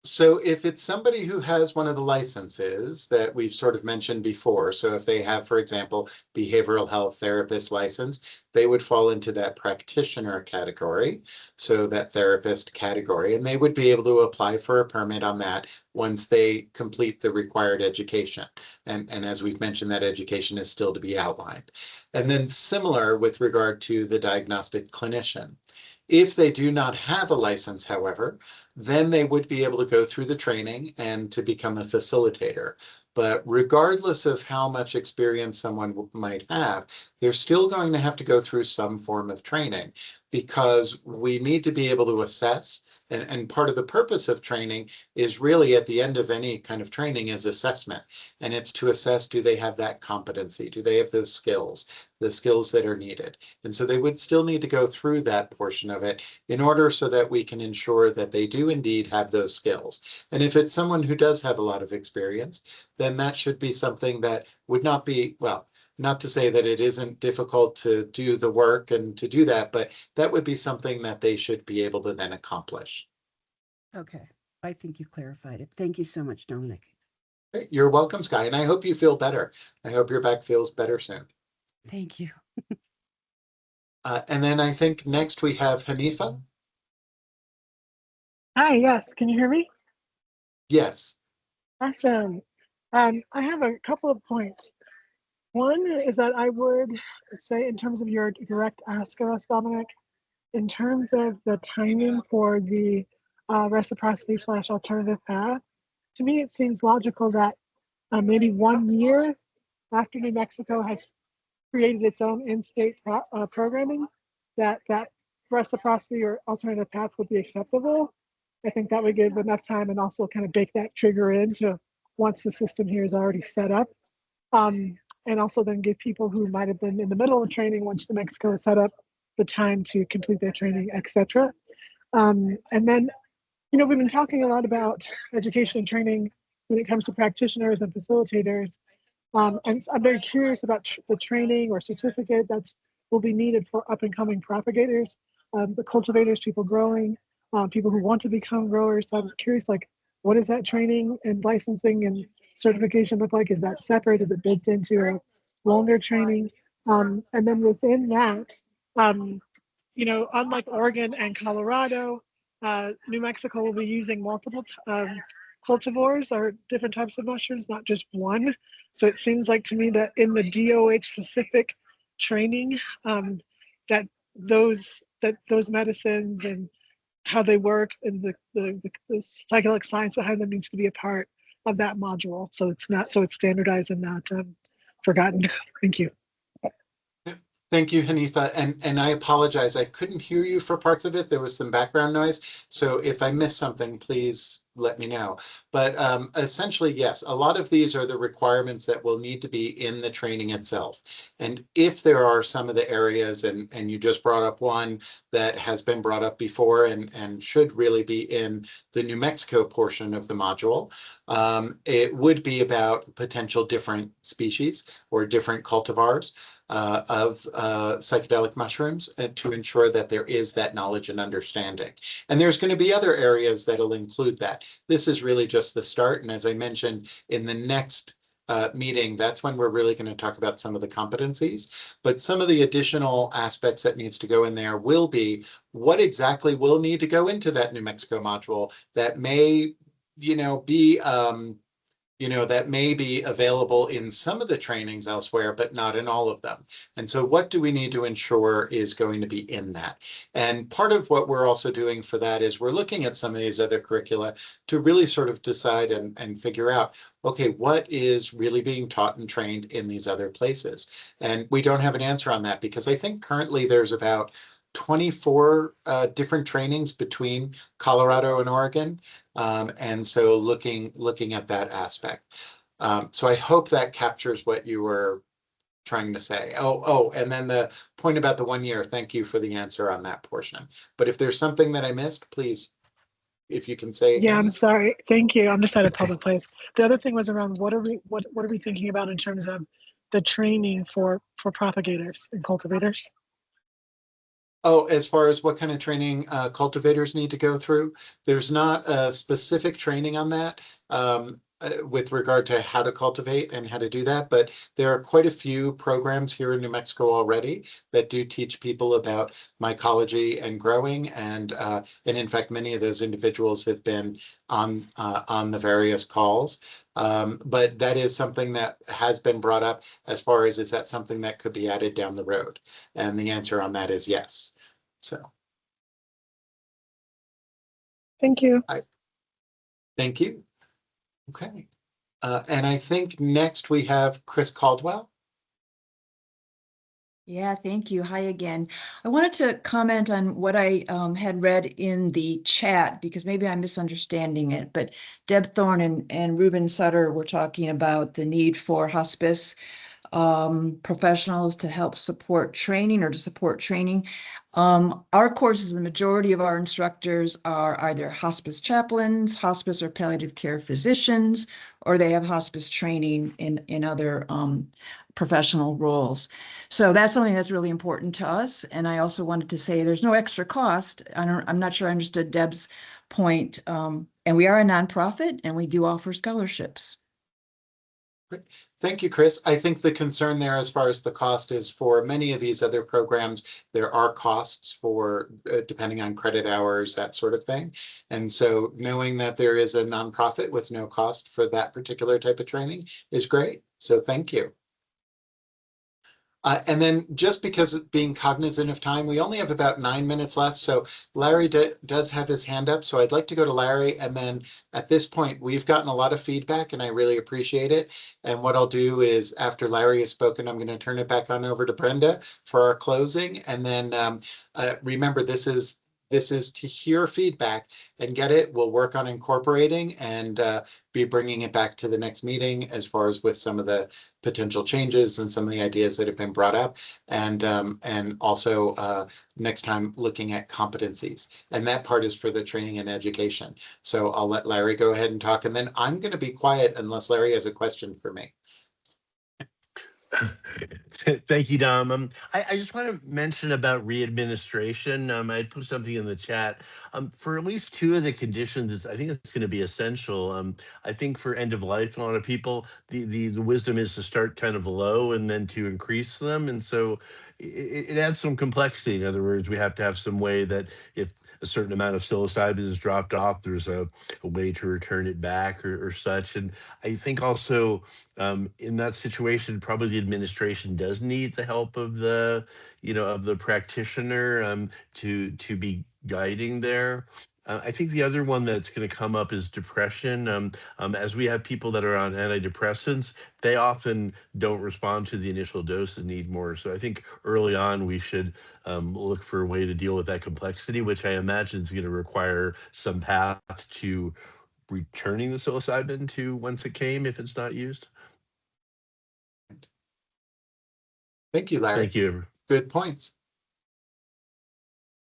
So if it's somebody who has one of the licenses that we've sort of mentioned before, so if they have, for example, behavioral health therapist license, they would fall into that practitioner category, so that therapist category, and they would be able to apply for a permit on that once they complete the required education. And as we've mentioned, that education is still to be outlined. And then similar with regard to the diagnostic clinician. If they do not have a license, however, then they would be able to go through the training and to become a facilitator. But regardless of how much experience someone might have, they're still going to have to go through some form of training, because we need to be able to assess. And part of the purpose of training is really, at the end of any kind of training, is assessment. And it's to assess, do they have that competency? Do they have those skills, the skills that are needed? And so they would still need to go through that portion of it in order so that we can ensure that they do indeed have those skills. And if it's someone who does have a lot of experience, then that should be something that would not be, well, not to say that it isn't difficult to do the work and to do that, but that would be something that they should be able to then accomplish. Okay, I think you clarified it. Thank you so much, Dominic. You're welcome, Sky, and I hope you feel better. I hope your back feels better soon. Thank you. And then I think next we have Hanifa. Hi, yes, can you hear me? Yes. Awesome. I have a couple of points. One is that I would say, in terms of your direct ask of us, Dominic, in terms of the timing for the reciprocity/alternative path, to me it seems logical that maybe 1 year after New Mexico has created its own in-state programming, that reciprocity or alternative path would be acceptable. I think that would give enough time and also kind of bake that trigger in to once the system here is already set up. And also then give people who might have been in the middle of training once New Mexico is set up the time to complete their training, etc. And then, we've been talking a lot about education and training when it comes to practitioners and facilitators. And I'm very curious about the training or certificate that will be needed for up and coming propagators, the cultivators, people growing, people who want to become growers. So I'm curious, what does that training and licensing and certification look like? Is that separate? Is it baked into a longer training? And then within that, unlike Oregon and Colorado, New Mexico will be using multiple cultivars or different types of mushrooms, not just one. So it seems like to me that in the DOH specific training, that those medicines and how they work and the psychedelic science behind them needs to be a part of that module. So it's standardized and not forgotten. Thank you. Thank you, Hanifa. And I apologize. I couldn't hear you for parts of it. There was some background noise. So if I missed something, please let me know. But essentially, yes, a lot of these are the requirements that will need to be in the training itself. And if there are some of the areas, and you just brought up one that has been brought up before and should really be in the New Mexico portion of the module, it would be about potential different species or different cultivars of psychedelic mushrooms to ensure that there is that knowledge and understanding. And there's going to be other areas that'll include that. This is really just the start. And as I mentioned, in the next meeting, that's when we're really going to talk about some of the competencies. But some of the additional aspects that needs to go in there will be what exactly will need to go into that New Mexico module that may, that may be available in some of the trainings elsewhere, but not in all of them. And so what do we need to ensure is going to be in that? And part of what we're also doing for that is we're looking at some of these other curricula to really sort of decide and figure out, okay, what is really being taught and trained in these other places? And we don't have an answer on that because I think currently there's about 24 different trainings between Colorado and Oregon. And so looking at that aspect. So I hope that captures what you were trying to say. Oh, and then the point about the 1 year, thank you for the answer on that portion. But if there's something that I missed, please, if you can say. Yeah, I'm sorry. Thank you. I'm just at a public place. The other thing was around what are we thinking about in terms of the training for propagators and cultivators? Oh, as far as what kind of training cultivators need to go through, there's not a specific training on that with regard to how to cultivate and how to do that. But there are quite a few programs here in New Mexico already that do teach people about mycology and growing. And in fact, many of those individuals have been on the various calls. But that is something that has been brought up as far as, is that something that could be added down the road? And the answer on that is yes. So. Thank you. Thank you. Okay. And I think next we have Chris Caldwell. Yeah, thank you. Hi again. I wanted to comment on what I had read in the chat because maybe I'm misunderstanding it, but Deb Thorne and Ruben Sutter were talking about the need for hospice professionals to help support training or to support training. Our courses, the majority of our instructors are either hospice chaplains, hospice or palliative care physicians, or they have hospice training in other professional roles. So that's something that's really important to us. And I also wanted to say there's no extra cost. I'm not sure I understood Deb's point. And we are a nonprofit and we do offer scholarships. Thank you, Chris. I think the concern there as far as the cost is for many of these other programs, there are costs for depending on credit hours, that sort of thing. And so knowing that there is a nonprofit with no cost for that particular type of training is great. So thank you. And then just because of being cognizant of time, we only have about 9 minutes left. So Larry does have his hand up. So I'd like to go to Larry. And then at this point, we've gotten a lot of feedback and I really appreciate it. And what I'll do is after Larry has spoken, I'm going to turn it back on over to Brenda for our closing. And then remember, this is to hear feedback and get it. We'll work on incorporating and be bringing it back to the next meeting as far as with some of the potential changes and some of the ideas that have been brought up. And also next time looking at competencies. And that part is for the training and education. So I'll let Larry go ahead and talk. And then I'm going to be quiet unless Larry has a question for me. Thank you, Dom. I just want to mention about readministration. I put something in the chat. For at least two of the conditions, I think it's going to be essential. I think for end of life, a lot of people, the wisdom is to start kind of low and then to increase them. And so it adds some complexity. In other words, we have to have some way that if a certain amount of psilocybin is dropped off, there's a way to return it back or such. And I think also in that situation, probably the administration does need the help of the, of the practitioner to be guiding there. I think the other one that's going to come up is depression. As we have people that are on antidepressants, they often don't respond to the initial dose and need more. So I think early on we should look for a way to deal with that complexity, which I imagine is going to require some path to returning the psilocybin to whence it came if it's not used. Thank you, Larry. Thank you. Good points.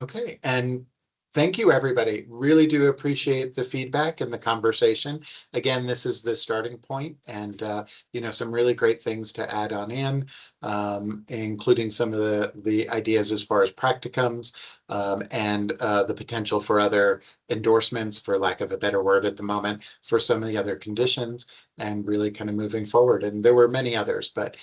Okay, and thank you, everybody. Really do appreciate the feedback and the conversation. Again, this is the starting point and, some really great things to add on in, including some of the ideas as far as practicums and the potential for other endorsements, for lack of a better word at the moment, for some of the other conditions and really kind of moving forward. And there were many others, but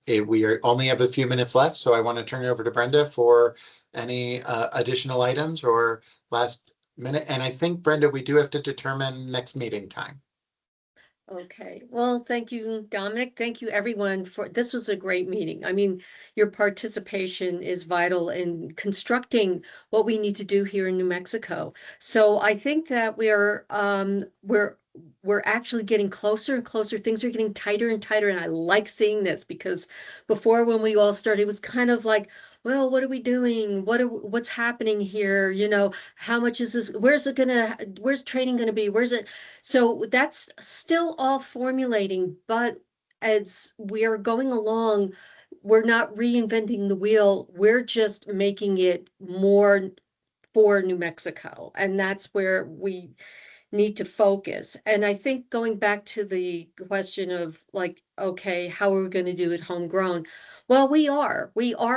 we only have a few minutes left. So I want to turn it over to Brenda for any additional items or last minute. And I think, Brenda, we do have to determine next meeting time. Okay, well, thank you, Dominic. Thank you, everyone, this was a great meeting. I mean, your participation is vital in constructing what we need to do here in New Mexico. So I think that we're actually getting closer and closer. Things are getting tighter and tighter, and I like seeing this because before, when we all started, it was kind of like, well, what are we doing? What's happening here? How much is this? Where's training gonna be? Where's it? So that's still all formulating, but as we are going along, we're not reinventing the wheel. We're just making it more for New Mexico. And that's where we need to focus. And I think going back to the question of like, okay, how are we going to do it homegrown? Well, we are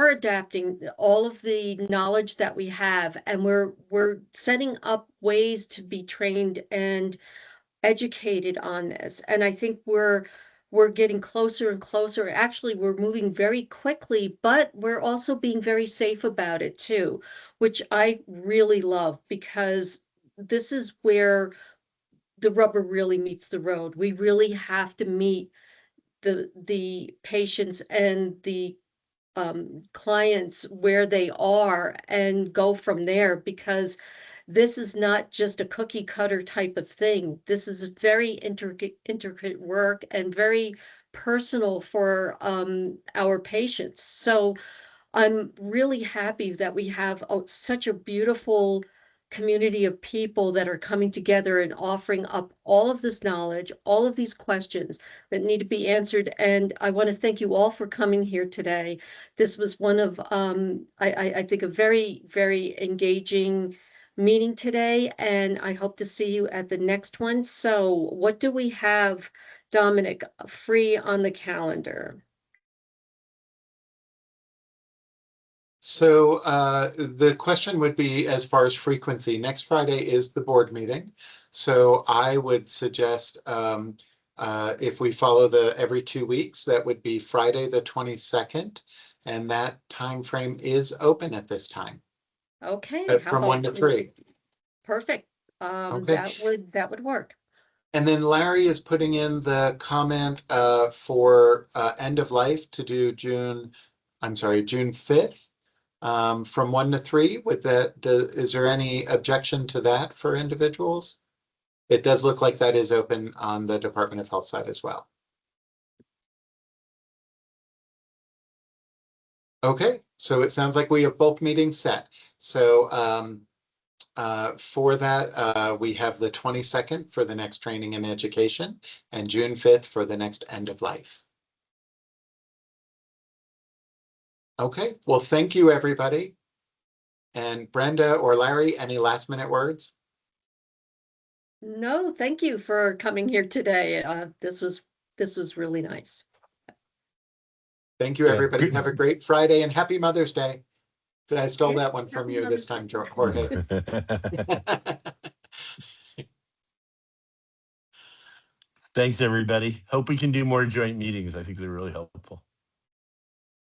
adapting all of the knowledge that we have, and we're setting up ways to be trained and educated on this. And I think we're getting closer and closer. Actually, we're moving very quickly, but we're also being very safe about it too, which I really love, because this is where the rubber really meets the road. We really have to meet the patients and the clients where they are and go from there, because this is not just a cookie cutter type of thing. This is very intricate work and very personal for our patients. So I'm really happy that we have such a beautiful community of people that are coming together and offering up all of this knowledge, all of these questions that need to be answered. And I want to thank you all for coming here today. This was one of, I think, a very, very engaging meeting today, and I hope to see you at the next one. So what do we have, Dominic, free on the calendar? So the question would be, as far as frequency, next Friday is the board meeting. So I would suggest if we follow the every 2 weeks, that would be Friday the 22nd. And that time frame is open at this time. Okay. From 1 to 3. Perfect. Okay. That would work. And then Larry is putting in the comment for end of life to do June 5th. From 1 to 3, with that, is there any objection to that for individuals? It does look like that is open on the Department of Health side as well. Okay, so it sounds like we have both meetings set. So for that, we have the 22nd for the next training and education, and June 5th for the next end of life. Okay, well, thank you, everybody. And Brenda or Larry, any last minute words? No, thank you for coming here today. This was really nice. Thank you, everybody. Have a great Friday and happy Mother's Day. I stole that one from you this time, Jorge. Thanks, everybody. Hope we can do more joint meetings. I think they're really helpful.